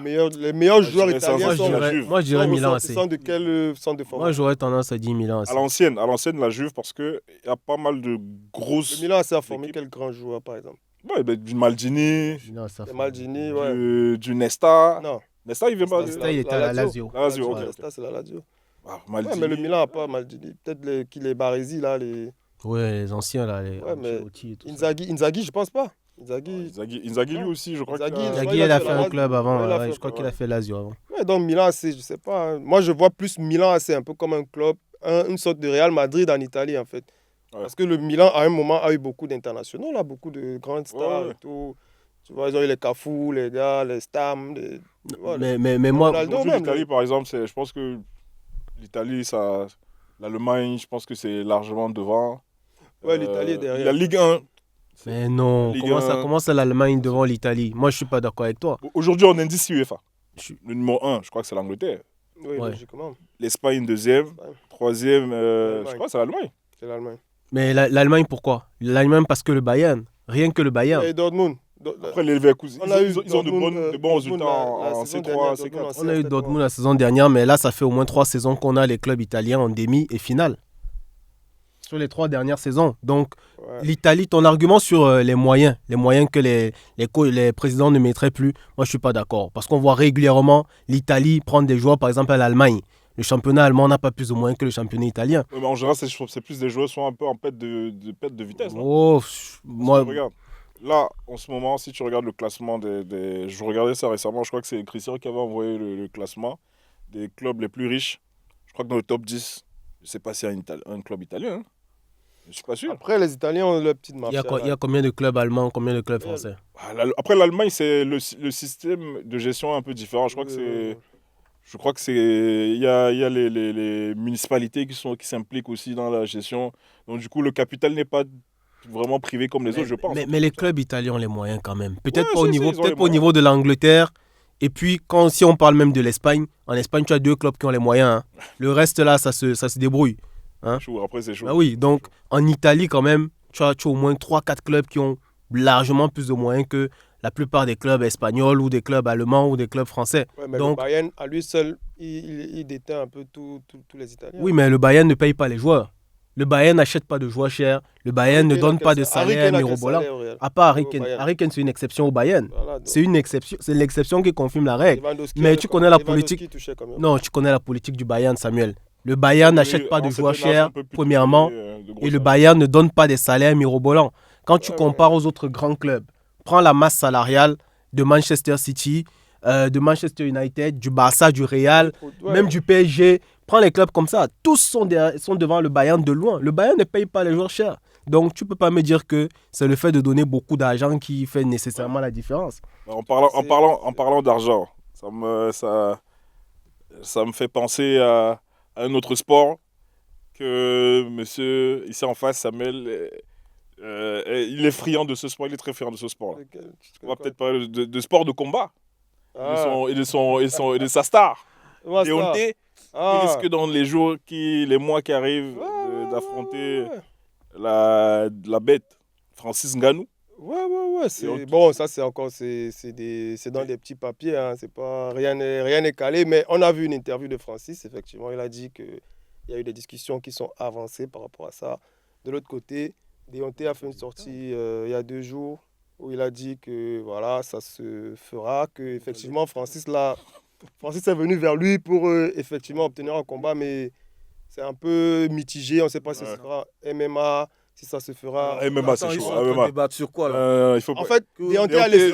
meilleurs joueurs italiens? Moi, je dirais Milan AC. Sont de quel centre de formation? Moi, j'aurais tendance à dire Milan AC. À l'ancienne, la Juve, parce qu'il y a pas mal de grosses... Le Milan AC a formé quel grand joueur, par exemple? Du Maldini, du Nesta. Non. Nesta, il vient pas... Nesta, il était à la Lazio. Nesta, c'est la Lazio. Mais le Milan n'a pas Maldini. Peut-être qu'il est Baresi, là, les... Ouais, les anciens, là, les Inzaghi, je pense pas. Inzaghi, lui aussi, je crois Inzaghi, il a fait un club avant. Je crois qu'il a fait Lazio avant. Ouais, donc Milan AC, je sais pas. Moi, je vois plus Milan AC un peu comme un club, une sorte de Real Madrid en Italie, en fait. Ouais. Parce que le Milan, à un moment, a eu beaucoup d'internationaux, là, beaucoup de grandes stars et tout. Tu vois, ils ont eu les Cafu, les gars, les Stam. Mais moi, l'Italie, par exemple, je pense que l'Italie, l'Allemagne, je pense que c'est largement devant. Ouais, l'Italie est derrière. La Ligue 1. Mais non, comment ça l'Allemagne devant l'Italie? Moi, je ne suis pas d'accord avec toi. Aujourd'hui, en indice UEFA, le numéro 1, je crois que c'est l'Angleterre. Oui, logiquement. L'Espagne, deuxième. Troisième, je crois que c'est l'Allemagne. C'est l'Allemagne. Mais l'Allemagne, pourquoi? L'Allemagne parce que le Bayern. Rien que le Bayern. Et Dortmund. Après, les Leverkusen, ils ont de bons résultats en C3, C4. On a eu Dortmund la saison dernière, mais là, ça fait au moins 3 saisons qu'on a les clubs italiens en demi et finale. Sur les 3 dernières saisons. Donc, l'Italie, ton argument sur les moyens que les présidents ne mettraient plus, moi, je ne suis pas d'accord. Parce qu'on voit régulièrement l'Italie prendre des joueurs, par exemple, à l'Allemagne. Le championnat allemand n'a pas plus ou moins que le championnat italien. Mais en général, c'est plus des joueurs qui sont un peu en perte de vitesse. Moi... Regarde, là, en ce moment, si tu regardes le classement je regardais ça récemment, je crois que c'est Christian qui avait envoyé le classement des clubs les plus riches. Je crois que dans le top 10, je ne sais pas s'il y a un club italien. Je ne suis pas sûr. Après, les Italiens ont leur petite mafia. Il y a combien de clubs allemands, combien de clubs français? Après, l'Allemagne, c'est le système de gestion un peu différent. Je crois que il y a les municipalités qui s'impliquent aussi dans la gestion. Donc, du coup, le capital n'est pas vraiment privé comme les autres, je pense. Mais les clubs italiens ont les moyens quand même. Peut-être pas au niveau de l'Angleterre. Et puis, si on parle même de l'Espagne, en Espagne, tu as 2 clubs qui ont les moyens. Hein. Le reste, là, ça se débrouille. Hein? Chaud, après, c'est chaud. Ah oui, donc en Italie, quand même, tu as au moins 3-4 clubs qui ont largement plus de moyens que la plupart des clubs espagnols ou des clubs allemands ou des clubs français. Ouais, mais Donc, le Bayern, à lui seul, il déteint un peu tous les Italiens. oui, mais le Bayern ne paye pas les joueurs. Le Bayern n'achète pas de joueurs chers. Le Bayern ne donne pas de salaire mirobolant. À part Harry Kane. Harry Kane, c'est une exception au Bayern. Voilà, c'est une exception. C'est l'exception qui confirme la règle. Mais tu connais la politique. Non, tu connais la politique du Bayern, Samuel. Le Bayern n'achète pas de joueurs chers, premièrement, et le Bayern ne donne pas des salaires mirobolants. Quand tu compares aux autres grands clubs, prends la masse salariale de Manchester City, de Manchester United, du Barça, du Real, même du PSG. Prends les clubs comme ça. Tous sont devant le Bayern de loin. Le Bayern ne paye pas les joueurs chers. Donc, tu ne peux pas me dire que c'est le fait de donner beaucoup d'argent qui fait nécessairement la différence. En parlant d'argent, ça me fait penser à un autre sport que monsieur, ici en face, Samuel, il est friand de ce sport. Il est très friand de ce sport. On va peut-être parler de sport de combat. Et de sa star. Deontay, il risque dans les mois qui arrivent d'affronter la bête, Francis Ngannou. Ouais. Bon, ça, c'est encore c'est dans des petits papiers. Hein. C'est pas, rien n'est calé. Mais on a vu une interview de Francis. Effectivement, il a dit qu'il y a eu des discussions qui sont avancées par rapport à ça. De l'autre côté, Deontay a fait une sortie il y a 2 jours où il a dit que voilà, ça se fera, que effectivement Francis est venu vers lui pour effectivement obtenir un combat, mais c'est un peu mitigé. On ne sait pas si ce sera MMA, si ça se fera. MMA, c'est chaud. MMA. Débattre sur quoi là En fait, Deontay a les.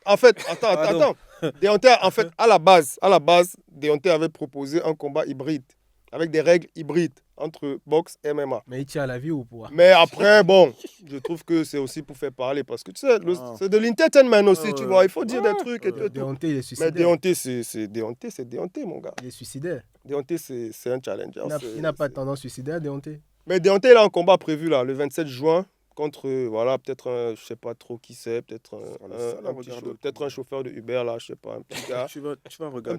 Attends. Deontay, en fait, à la base, Deontay avait proposé un combat hybride, avec des règles hybrides entre boxe et MMA. Mais il tient à la vie ou quoi? Mais après, bon, je trouve que c'est aussi pour faire parler, parce que tu sais, c'est de l'entertainment aussi, tu vois, il faut dire des trucs et tout. Deontay, il est suicidaire. Mais Deontay, c'est Deontay, mon gars. Il est suicidaire. Deontay, c'est un challenger. Il n'a pas de tendance suicidaire, Deontay. Mais Deontay, il a un combat prévu là, le 27 juin, contre, voilà, peut-être un, je sais pas trop qui c'est, peut-être un chauffeur de Uber là, je sais pas, un petit gars. tu vas regarder. Un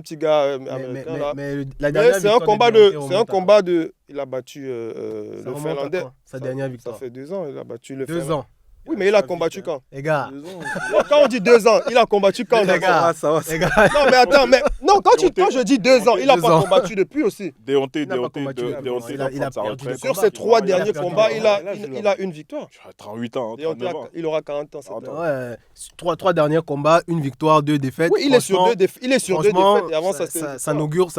petit gars américain là. Mais c'est un combat de, il a battu le Finlandais. Sa dernière victoire. Ça fait 2 ans, il a battu le Finlandais. 2 ans. Oui, mais il a combattu quand? Les gars. Quand on dit 2 ans, il a combattu quand? Les gars, ça va. Non, mais attends, quand je dis 2 ans, il n'a pas combattu depuis aussi. Deontay, il a perdu. Sur ses 3 derniers combats, il a une victoire. 38 ans, 39 ans. Il aura 40 ans. Ouais, 3 derniers combats, 1 victoire, 2 défaites. Oui, il est sur 2 défaites. Et avant, ça n'augure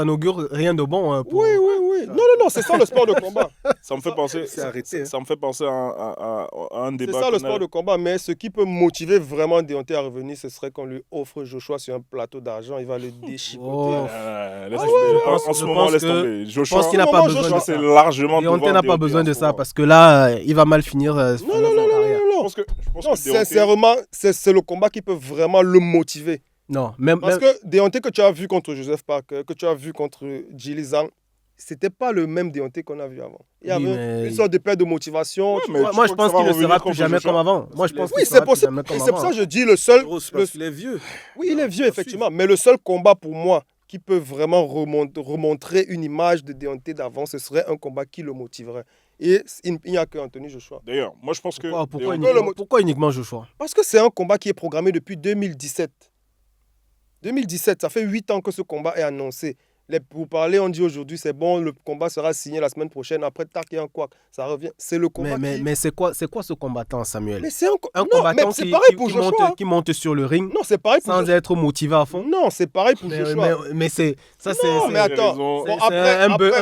rien de bon. Oui. Non, c'est ça le sport de combat. Ça me fait penser à un débat. C'est ça le sport de combat, mais ce qui peut motiver vraiment Deontay à revenir, ce serait qu'on lui offre Joshua sur un plateau d'argent, il va le déchiqueter. En ce moment, laisse tomber. Je pense qu'il n'a pas besoin de ça. Deontay n'a pas besoin de ça, parce que là, il va mal finir. Non. Sincèrement, c'est le combat qui peut vraiment le motiver. Non, même parce que Deontay que tu as vu contre Joseph Parker, que tu as vu contre Jili Zhang, c'était pas le même Déontay qu'on a vu avant. Il y avait une sorte de perte de motivation. Moi, je pense qu'il ne sera plus jamais comme avant. Oui, c'est pour ça que je dis le seul. Parce qu'il est vieux. Oui, il est vieux, effectivement. Mais le seul combat pour moi qui peut vraiment remontrer une image de Déontay d'avant, ce serait un combat qui le motiverait. Et il n'y a qu'Anthony Joshua. D'ailleurs, moi je pense que. Pourquoi uniquement Joshua? Parce que c'est un combat qui est programmé depuis 2017. 2017, ça fait 8 ans que ce combat est annoncé. Pour parler, on dit aujourd'hui, c'est bon, le combat sera signé la semaine prochaine. Après, tac, il y a un couac. Ça revient. C'est le combat. Mais c'est quoi ce combattant, Samuel? Mais c'est un combattant qui monte sur le ring. Non, c'est pareil pour sans être motivé à fond. Non, c'est pareil pour Joshua. Mais c'est un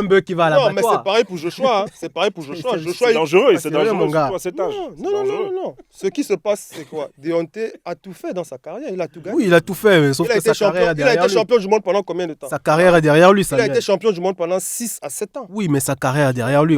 bœuf qui va à l'abattoir. Non, mais c'est pareil pour Joshua. C'est pareil pour Joshua. C'est dangereux. C'est dangereux, mon gars. Non. Ce qui se passe, c'est quoi? Deontay a tout fait dans sa carrière. Il a tout gagné. Oui, il a tout fait. Sauf que sa carrière derrière lui. Il a été champion du monde pendant combien de temps? Sa carrière est derrière lui. Il a été champion du monde pendant 6 à 7 ans. Oui, mais sa carrière est derrière lui.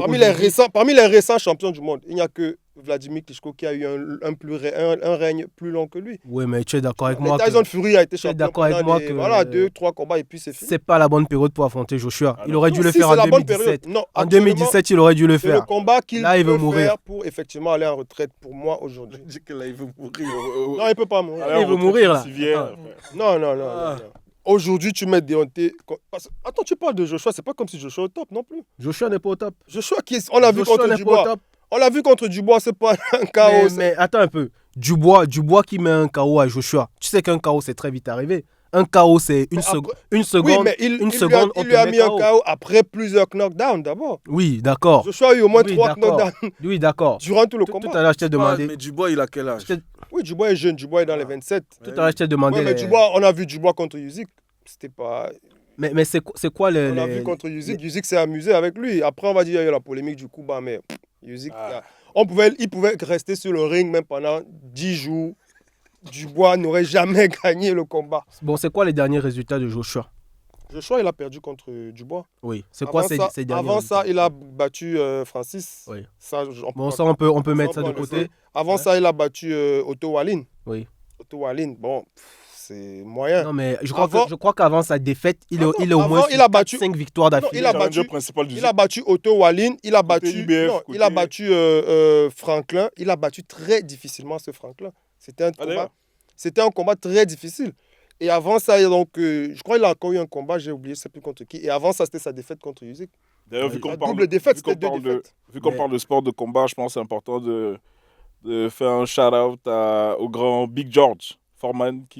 Parmi les récents champions du monde, il n'y a que Vladimir Klitschko qui a eu un règne plus long que lui. Oui, mais tu es d'accord avec moi. Tyson Fury a été champion pendant 2-3 combats et puis c'est fini. C'est pas la bonne période pour affronter Joshua. Il aurait dû le faire en 2017. En 2017, il aurait dû le faire. C'est le combat qu'il peut faire pour effectivement aller en retraite pour moi aujourd'hui. Il dit que là, il veut mourir. Non, il peut pas mourir. Il veut mourir là. Non. Aujourd'hui, tu mets Deontay. Attends, tu parles de Joshua, c'est pas comme si Joshua est au top non plus. Joshua n'est pas au top. Joshua, on l'a vu Joshua contre n'est pas au Dubois. top. On l'a vu contre Dubois, c'est pas un chaos. Mais attends un peu. Dubois qui met un KO à Joshua. Tu sais qu'un KO, c'est très vite arrivé. Un KO, c'est une seconde. Oui, mais il lui a mis un KO après plusieurs knockdowns d'abord. Oui, d'accord. Joshua a eu au moins 3 knockdowns. Oui, d'accord. Durant tout le combat. Tout à l'heure, je t'ai demandé. Mais Dubois, il a quel âge? Oui, Dubois est jeune. Dubois est dans les 27. Tout à l'heure, je t'ai demandé. Ouais, mais Dubois, on a vu Dubois contre Usyk. C'était pas. Mais c'est quoi On a vu contre Usyk. Usyk s'est amusé avec lui. Après, on va dire qu'il y a eu la polémique du coup, mais Usyk. Il pouvait rester sur le ring même pendant 10 jours. Dubois n'aurait jamais gagné le combat. Bon, c'est quoi les derniers résultats de Joshua? Joshua, il a perdu contre Dubois. Oui. C'est quoi ces derniers Avant résultats? ça, il a battu Francis. Oui. Ça, on peut mettre ça de côté. Avant ça, il a battu Otto Wallin. Oui. Otto Wallin, bon, c'est moyen. Non, mais je crois qu'avant sa défaite, il est au moins il a battu 5 victoires d'affilée. Il a battu Otto Wallin, il a battu Franklin. Il a battu très difficilement ce Franklin. C'était un combat très difficile. Et avant ça, donc, je crois qu'il a encore eu un combat, j'ai oublié, je ne sais plus contre qui. Et avant ça, c'était sa défaite contre Usyk. D'ailleurs, vu qu'on parle de sport de combat, je pense que c'est important de faire un shout-out au grand Big George Foreman qui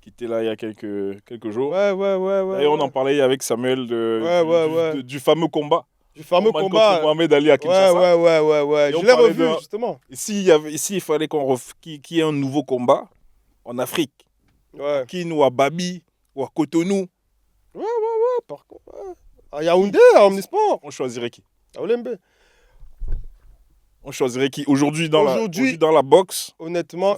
était là il y a quelques jours. Ouais. D'ailleurs, on en parlait avec Samuel du fameux combat. Du fameux combat. Contre Mohamed Ali à Kinshasa. Ouais. Je l'ai revu, justement. Ici, il fallait qu'il y ait un nouveau combat en Afrique. Ouais. À Kin ou à Babi ou à Cotonou. Ouais. Par contre, à Yaoundé, à Omnisport. On choisirait qui? À Olembe. On choisirait qui? Aujourd'hui, dans la boxe. Honnêtement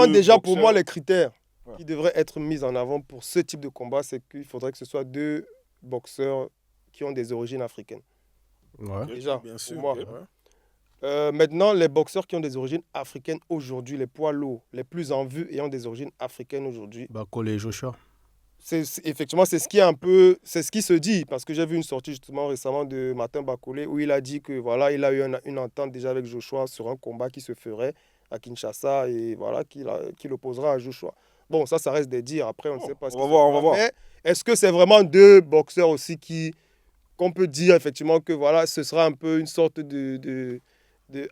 déjà, pour moi, les critères qui devraient être mis en avant pour ce type de combat, c'est qu'il faudrait que ce soit 2 boxeurs qui ont des origines africaines. Ouais. Déjà, bien sûr. pour moi. Maintenant, les boxeurs qui ont des origines africaines aujourd'hui, les poids lourds, les plus en vue ayant des origines africaines aujourd'hui. Collé Joshua. Effectivement, c'est ce qui se dit, parce que j'ai vu une sortie justement récemment de Martin Bakolé où il a dit que voilà, il a eu une entente déjà avec Joshua sur un combat qui se ferait à Kinshasa et voilà, qu'il opposera à Joshua. Bon, ça reste des dires. Après, on ne sait pas. On va voir. Mais est-ce que c'est vraiment 2 boxeurs aussi qu'on peut dire effectivement que voilà, ce sera un peu une sorte de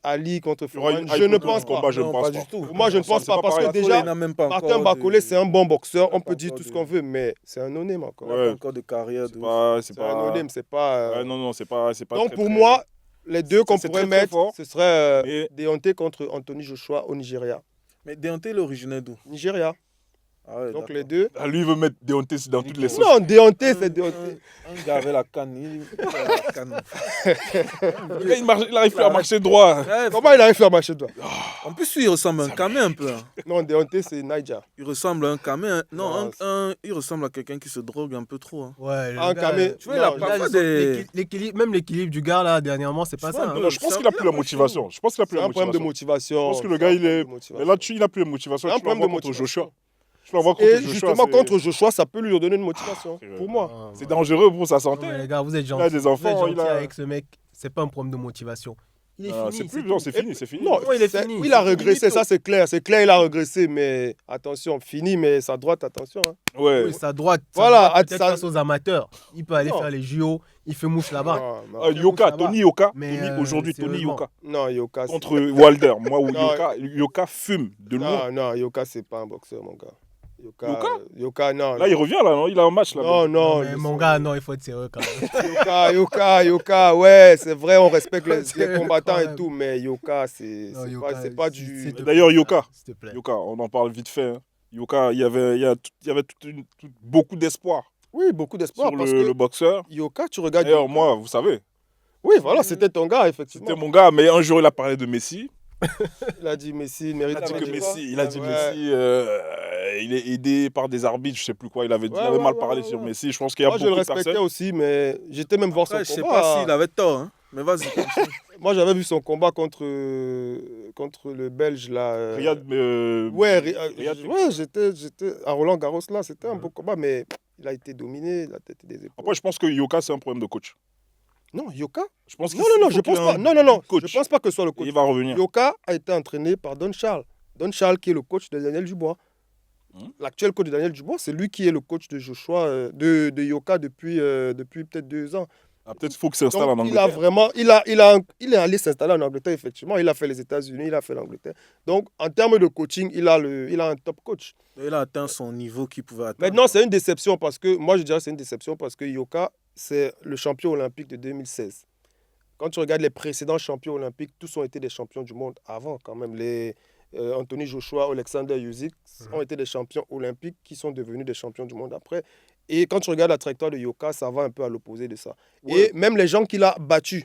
Ali contre Foreman? Je ne pense pas. Pas du tout. Moi, je ne pense pas parce que déjà, Martin Bakolé, c'est un bon boxeur. On peut dire tout ce qu'on veut, mais c'est un anonyme encore. Il n'a pas encore de carrière. C'est un anonyme, c'est pas... Non, c'est pas. Donc, pour moi, les 2 qu'on pourrait mettre, ce serait Deontay contre Anthony Joshua au Nigeria. Mais Deontay, il est originaire d'où? Nigeria. Ah ouais, donc d'accord. les 2. Lui, il veut mettre Deontay dans toutes les sauces. Non, Deontay, c'est Deontay. Un gars avec la canne. Il n'arrive plus à marcher droit. Comment il arrive à marcher droit? En plus, il ressemble à un camé un peu. Non, Deontay, c'est Niger. Il ressemble à un camé. Non, il ressemble à quelqu'un qui se drogue un peu trop. Ouais, un camé. Tu vois, il a parfois des... Même l'équilibre du gars, là, dernièrement, c'est pas ça. Non, je pense qu'il a plus la motivation. C'est un problème de motivation. Je pense que le gars, il est... Mais là, il n'a plus la motivation. C'est un problème de motivation. Et justement, contre Joshua, ça peut lui donner une motivation. Pour moi. C'est dangereux pour sa santé. Les gars, vous êtes gentils. Il a des enfants. Avec ce mec, c'est pas un problème de motivation. Il est fini. C'est fini. Non, il est fini. Il a régressé, ça c'est clair. C'est clair, il a régressé, mais attention, fini, mais sa droite, attention. Ouais. Oui, sa droite. Voilà, peut-être face aux amateurs. Il peut aller faire les JO, il fait mouche là-bas. Tony Yoka. Aujourd'hui, Tony Yoka. Non, Yoka. Contre Wilder. Moi, Yoka fume de loin. Non, Yoka, c'est pas un boxeur, mon gars. Yoka, non. Là, il revient, là, non? Il a un match, là. Non. Mon gars, non, il faut être sérieux quand même. Yoka, ouais, c'est vrai, on respecte les combattants et tout, mais Yoka, c'est pas du... D'ailleurs, Yoka, on en parle vite fait. Yoka, il y avait beaucoup d'espoir. Oui, beaucoup d'espoir. Sur le boxeur. Yoka, tu regardes... D'ailleurs, moi, vous savez. Oui, voilà, c'était ton gars, effectivement. C'était mon gars, mais un jour, il a parlé de Messi. Il a dit Messi, il mérite Messi, il est aidé par des arbitres, je sais plus quoi. Il avait mal parlé sur Messi. Je pense qu'il y a beaucoup de personnes. Moi, je le respectais aussi, mais j'étais même voir son combat. Je sais pas s'il avait tort, hein. Mais vas-y. Moi, j'avais vu son combat contre le Belge là. Riyad. J'étais à Roland Garros là. C'était un beau combat, mais il a été dominé, la tête et des épaules. Après, je pense que Yoka, c'est un problème de coach. Non, Yoka. Je pense je pense pas. Non. Je pense pas que ce soit le coach. Il va revenir. Yoka a été entraîné par Don Charles. Don Charles qui est le coach de Daniel Dubois. L'actuel coach de Daniel Dubois, c'est lui qui est le coach de Joshua, de Yoka depuis peut-être 2 ans. Peut-être qu'il faut qu'il s'installe en Donc, Angleterre. il est allé s'installer en Angleterre, effectivement. Il a fait les États-Unis, il a fait l'Angleterre. Donc, en termes de coaching, il a un top coach. Il a atteint son niveau qu'il pouvait atteindre. Maintenant, c'est une déception parce que, moi, je dirais que c'est une déception parce que Yoka, c'est le champion olympique de 2016. Quand tu regardes les précédents champions olympiques, tous ont été des champions du monde avant, quand même. Anthony Joshua, Alexander Usyk ont été des champions olympiques qui sont devenus des champions du monde après. Et quand tu regardes la trajectoire de Yoka, ça va un peu à l'opposé de ça. Ouais. Et même les gens qu'il a battus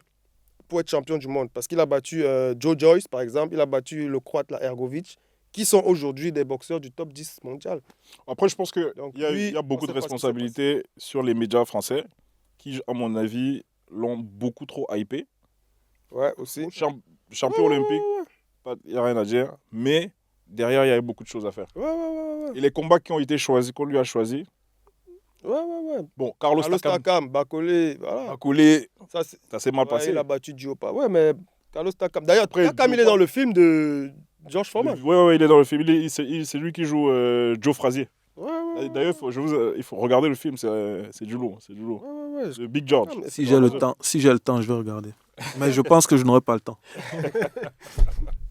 pour être champion du monde, parce qu'il a battu Joe Joyce, par exemple, il a battu le Croate Ergovic, qui sont aujourd'hui des boxeurs du top 10 mondial. Après, je pense qu'il y a beaucoup de responsabilités sur les médias français qui, à mon avis, l'ont beaucoup trop hypé. Ouais, aussi. Champion olympique, il n'y a rien à dire. Mais derrière, il y avait beaucoup de choses à faire. Ouais. Et les combats qui ont été choisis, qu'on lui a choisis. Ouais. Bon, Carlos Takam, Bacolé, voilà. Bacolé, ça s'est mal passé. Il a battu Diopa. Ouais, mais Carlos Takam. D'ailleurs, Takam, il est dans le film de George Foreman. Ouais, il est dans le film. C'est lui qui joue Joe Frazier. Ouais. D'ailleurs, il faut regarder le film, c'est du lourd. Ouais. C'est Big George. Si j'ai le temps, je vais regarder. Mais je pense que je n'aurai pas le temps.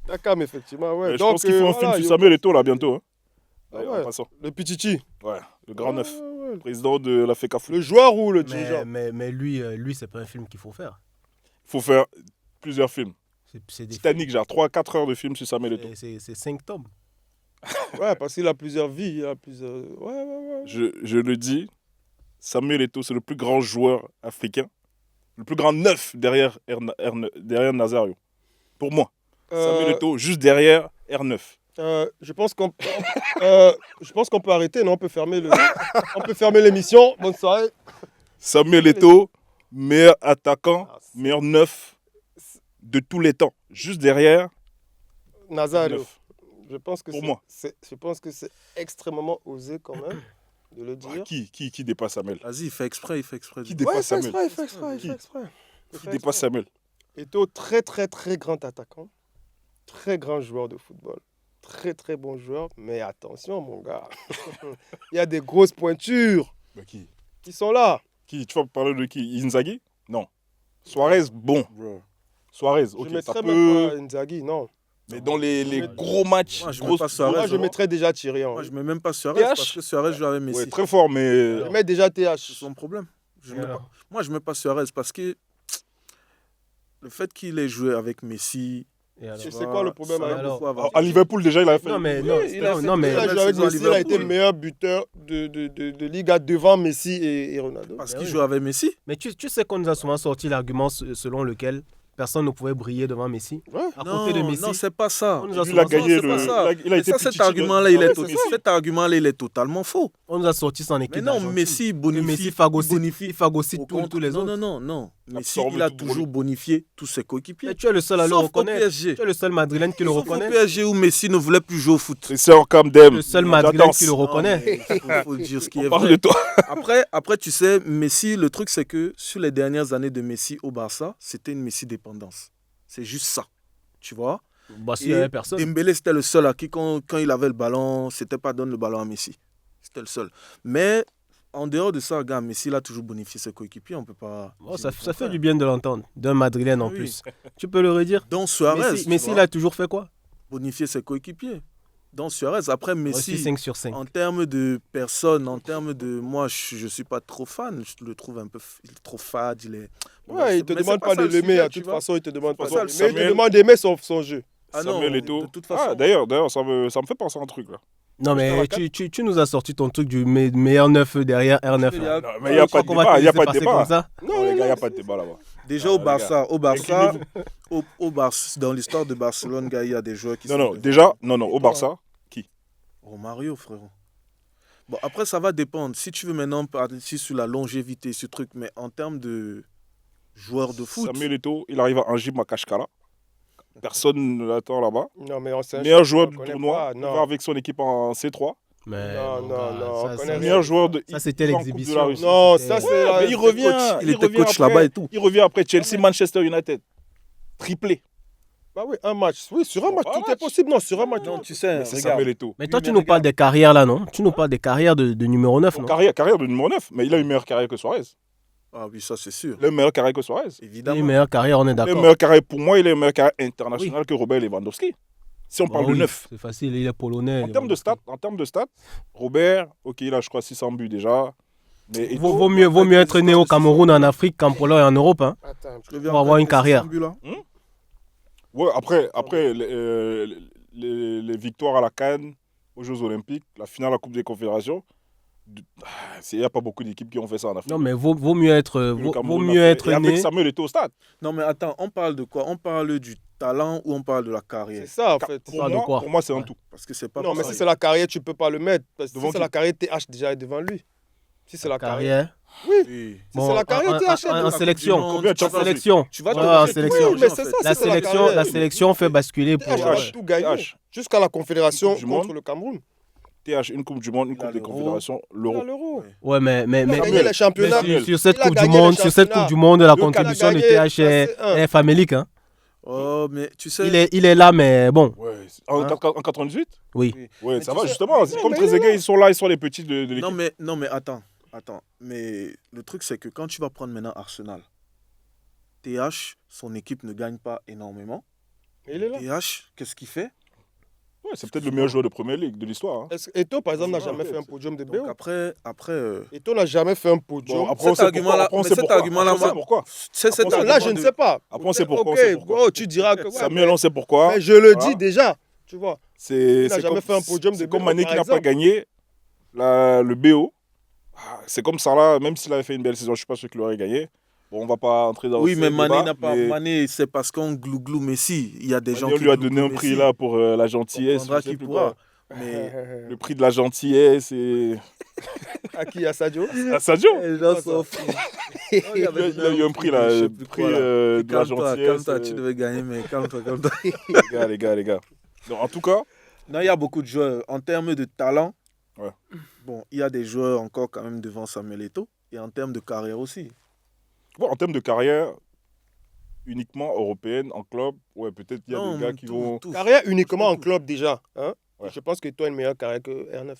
Takam, effectivement, ouais. Je pense qu'il faut un film sur Samuel Eto'o là bientôt. Hein. Ouais. Le Pichichi. Ouais, le grand neuf. Président de la FECAFOOT. Le joueur ou le dirigeant? Mais lui, c'est pas un film qu'il faut faire. Il faut faire plusieurs films. C'est Titanic, genre 3-4 heures de film sur Samuel Eto'o. C'est 5 tomes. Ouais, parce qu'il a plusieurs vies. Il a plusieurs... Ouais. Je le dis, Samuel Eto'o, c'est le plus grand joueur africain. Le plus grand neuf derrière Nazario. Pour moi. Samuel Eto'o, juste derrière R9. Je pense qu'on peut arrêter, non? On peut fermer l'émission. Bonne soirée. Samuel Eto'o, meilleur attaquant, meilleur neuf de tous les temps. Juste derrière Nazario. Je pense que c'est extrêmement osé quand même de le dire. Qui dépasse Samuel? Vas-y, il fait exprès. Qui dépasse Samuel? Il fait exprès. Qui dépasse Samuel? Eto'o, très très très grand attaquant. Très grand joueur de football. Très très bon joueur. Mais attention mon gars. Il y a des grosses pointures. Qui sont là. Tu vas parler de qui? Inzaghi? Non. Suarez, bon. Suarez, ok. Je mettrais même pas Inzaghi, non. Mais dans les gros matchs, moi, je mettrais déjà Thierry. Moi, je mets même pas Suarez parce que Suarez joue avec Messi. Ouais, très fort, mais... Je mets déjà TH. C'est son problème. Moi, je mets pas Suarez parce que le fait qu'il ait joué avec Messi... Tu sais quoi le problème à Liverpool, déjà, il avait fait... Il a joué avec Messi, il a été meilleur buteur de Liga devant Messi et Ronaldo. Parce qu'il joue avec Messi. Mais tu sais qu'on nous a souvent sorti l'argument selon lequel personne ne pouvait briller devant Messi. À côté de Messi. Non, c'est pas ça. Il a gagné cet argument-là, il est totalement faux. On nous a sorti son équipe. Mais non, Messi bonifie. Il phagocyte tous les autres. Non. Messi, il a toujours bonifié tous ses coéquipiers. Tu es le seul à le reconnaître. Tu es le seul madrilène qui le reconnaît. Sauf au PSG où Messi ne voulait plus jouer au foot. C'est comme Dem. Le seul madrilène qui le reconnaît. Il faut dire ce qui est vrai. Parle de toi. Après, tu sais, Messi, le truc, c'est que sur les dernières années de Messi au Barça, c'était une Messi-dépendance. C'est juste ça. Tu vois? Il n'y avait personne. Dembélé, c'était le seul à qui, quand il avait le ballon, c'était pas donne le ballon à Messi. C'était le seul. Mais en dehors de ça, regarde, Messi, il a toujours bonifié ses coéquipiers. On peut pas. Ça fait du bien de l'entendre. D'un madrilène en plus. Tu peux le redire? Dans Suarez. Messi, il a toujours fait quoi? Bonifier ses coéquipiers. Dans Suarez. Après, Messi, 5 sur 5. En termes de personne, en termes de... Moi, je ne suis pas trop fan. Je le trouve un peu... Il est trop fade. Il ne te demande pas de l'aimer. De toute façon, il ne te demande pas de l'aimer. Il te demande d'aimer son jeu. Samuel Eto'o. De toute façon... D'ailleurs, ça me fait penser à un truc, là. Non, mais tu nous as sorti ton truc du meilleur neuf derrière R9. Mais il n'y a pas de débat. Il n'y a pas de débat. Non, les gars, il n'y a pas de débat là-bas. Déjà au Barça, dans l'histoire de Barcelone, il y a des joueurs qui sont... Au Barça, qui? Romario, frérot. Bon, après, ça va dépendre. Si tu veux maintenant parler sur la longévité, ce truc, mais en termes de joueurs de foot... Samuel Eto'o, il arrive à Anjib Makashkala. Personne ne l'attend là-bas. Non, mais meilleur joueur du tournoi, il va avec son équipe en C3. Non. Meilleur joueur de... Ça, c'était l'exhibition. Non, ça, c'est... Mais il revient. Il était coach là-bas et tout. Il revient après Chelsea, Manchester United. Triplé. Bah oui, un match. Oui, sur un match, Un tout est match. possible. Non, sur un match. Non, tu sais, C'est regarde. Samuel Eto'o. Mais toi, Oui, tu mais nous parles des carrières là, non? Tu nous parles des carrières de numéro 9, non? Carrière de numéro 9, mais il a une meilleure carrière que Suarez. Ah oui, ça c'est sûr. Il a une meilleure carrière que Suarez. Les Évidemment. meilleures carrières, on est Il a une d'accord. meilleure carrière, pour moi, il a une meilleure carrière internationale que Robert Lewandowski. Si on Bah parle de oui, 9. c'est facile, il est polonais. En termes de stats, Robert, ok, il a, je crois, 600 buts déjà. Mais Eto'o, Vaut mieux être né au Cameroun, en Afrique, qu'en Pologne et en Europe. Hein. Attends, Je le Pour avoir une carrière. ouais, après les victoires à la CAN, aux Jeux Olympiques, la finale à la Coupe des Confédérations, il n'y a pas beaucoup d'équipes qui ont fait ça en Afrique. Non, mais vaut mieux être, Le vaut Cameroun mieux a fait. être Et avec né. Samuel Eto'o au stade. Non, mais attends, on parle de quoi? On parle du talent ou on parle de la carrière? c'est ça, en fait. parle de quoi? Pour moi, c'est un Ouais. tout. Parce que c'est pas Non, mais si pareil. c'est la carrière, tu peux pas le mettre. Parce que Devant si c'est qui? la carrière, TH déjà est devant lui. Si c'est la carrière. Carrière. Oui. Si c'est la carrière, TH est en devant. sélection. Combien de En Champions League? sélection. Tu vas te Ouais, en manger sélection. tout Oui, mais en c'est fait. ça, La c'est la sélection, carrière. la sélection fait basculer pour. TH a tout gagné. TH. Jusqu'à la Confédération Coupe du Monde. contre le Cameroun. TH, une Coupe du Monde, une Il a Coupe des l'Euro. Confédérations, Il a l'Euro. l'Euro. Ouais, mais Il a gagné Samuel. les championnats. Samuel. sur cette Il a Coupe du gagné Monde, les sur cette championnats. Coupe du Monde, la Le Canada contribution de a gagné TH est la C1. famélique. Hein. Oh, mais tu sais. Il est là, mais bon. Ouais. En Hein? 98? Oui. Ouais, Mais ça tu va sais- justement. non, Comme mais Trezeguet, ils sont là, ils sont les petits de l'équipe. Non, mais attends. Mais le truc, c'est que quand tu vas prendre maintenant Arsenal, TH, son équipe ne gagne pas énormément. Il est là. TH, qu'est-ce qu'il fait? Ouais, c'est peut-être le meilleur joueur de Première Ligue de l'histoire. Hein. Eto'o, par exemple, n'a Ouais, jamais ouais, fait un c'est- podium de Donc BO. après, Eto'o n'a jamais fait un podium. Bon, après, Cet on sait argument-là- pourquoi. Après, on mais sait cet pourquoi. argument-là, Après, on sait moi- pourquoi. c'est cet Après, Non, là, argument je ne de- sais pas. Après, on sait pourquoi, on Ok, sait pourquoi. bon, tu diras que. ouais, Samuel, on sait pourquoi. mais je le Voilà. dis déjà. Tu vois. C'est n'a jamais fait un podium de c'est comme BO, Mané par qui n'a pas exemple. gagné le BO. Ah, c'est comme ça là, même s'il avait fait une belle saison, je ne suis pas sûr qu'il aurait gagné. Bon, on va pas entrer dans Oui, ce mais Mané débat, n'a pas. mais Mané, c'est parce qu'on glouglou Messi. Il y a des gens Mané, on qui lui a glouglou donné un prix Messi. là pour la On gentillesse. comprendra je sais qui plus pourra. quoi. Mais Le prix de la gentillesse et. À qui? À Sadio? À Sadio. les gens s'en foutent. Il a eu un prix là, Je sais le plus prix quoi, là. de la Calme-toi, gentillesse. calme-toi, tu devais gagner, mais calme-toi. Les gars. Donc, en tout cas, Non, il y a beaucoup de joueurs. En termes de talent, Ouais. bon, il y a des joueurs encore quand même devant Samuel Eto'o. Et en termes de carrière aussi. en termes de carrière, uniquement européenne, en club, ouais, peut-être il y a Non, des gars qui tout- vont. tout. Carrière uniquement en club déjà. Hein? Ouais. Je pense que toi, une meilleure carrière que R9.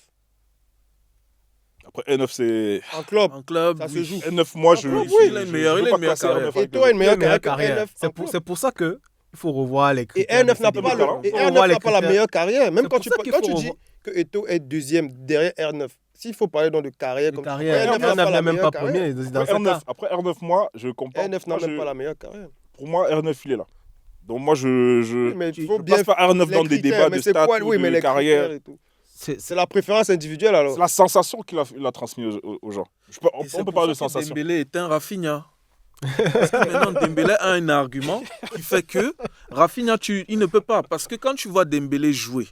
Après, N9, c'est. En club. En club, Ça se oui. joue. N9, moi, je. Oui, je- il a une je- meilleure- je il veux a pas une meilleure classer carrière. R9 avec Eto'o a une meilleure Meilleure carrière que carrière. R9 en C'est pour ça que il faut revoir les Et critères. R9 n'a de pas, talent. et Faut R9 revoir les n'a pas la critères. meilleure carrière. Même C'est quand pour tu, ça qu'il quand faut tu dis revoir. que Eto'o est deuxième derrière R9, s'il faut parler donc de carrière, De comme carrière. R9 n'a R9 pas la n'a même meilleure pas carrière. premier dans Après, ce R9, cas. après R9, moi, je compare. R9 n'a moi, même pas la meilleure carrière. Pour moi, R9, il est là. Donc, moi, je Oui, mais il je faut place bien pas R9 les dans des critères, débats mais de c'est stats quoi, ou oui, mais de les carrière. critères et tout. C'est C'est la préférence individuelle alors. C'est la sensation qu'il a transmise aux gens. On Et c'est peut pour parler de ça que sensation. Dembélé est un Rafinha. Parce que maintenant, Dembélé a un argument qui fait que Rafinha, il ne peut pas. Parce que quand tu vois Dembélé jouer,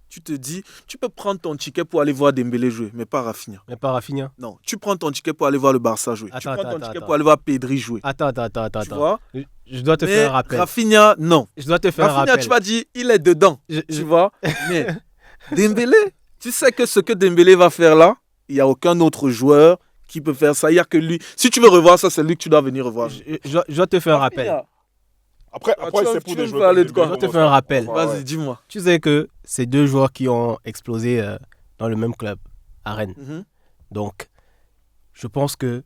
tu te dis, tu peux prendre ton ticket pour aller voir Dembélé jouer, mais pas Rafinha. Mais pas Rafinha. Non, tu prends ton ticket pour aller voir le Barça jouer. tu Attends, prends ton attends, ticket attends. pour aller voir Pedri jouer. Attends. Tu vois? Je dois te Mais faire un rappel. Rafinha, non. Je dois te faire un Rafinha, rappel. tu vas dire, il est dedans. Tu vois? Mais Dembélé, tu sais que ce que Dembélé va faire là, il n'y a aucun autre joueur qui peut faire ça. Il n'y a que lui. Si tu veux revoir ça, c'est lui que tu dois venir revoir. Je dois te faire un rappel. Rafinha, Après, Ah, après tu c'est veux- pour tu des veux joueurs. parler de comme quoi? Dembélé, Je te fais un rappel. Ouais, Vas-y, ouais. dis-moi. Tu sais que c'est deux joueurs qui ont explosé dans le même club, à Rennes. Mhm. Donc, je pense que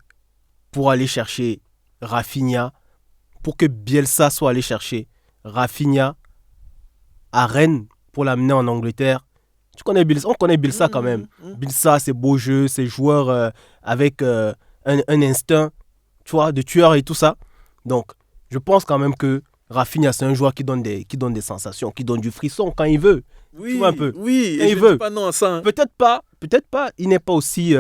pour aller chercher Rafinha, pour que Bielsa soit allé chercher Rafinha à Rennes pour l'amener en Angleterre, tu connais Bielsa, on connaît Bielsa quand même. Mhm. Bielsa, ses beaux jeux, ses joueurs avec un instinct, tu vois, de tueur et tout ça. Donc, je pense quand même que Rafinha, c'est un joueur qui donne des sensations, qui donne du frisson quand il veut. Oui, vois un peu. oui. Et Et il je veut. dis pas non à ça. Hein. Peut-être pas, il n'est pas aussi,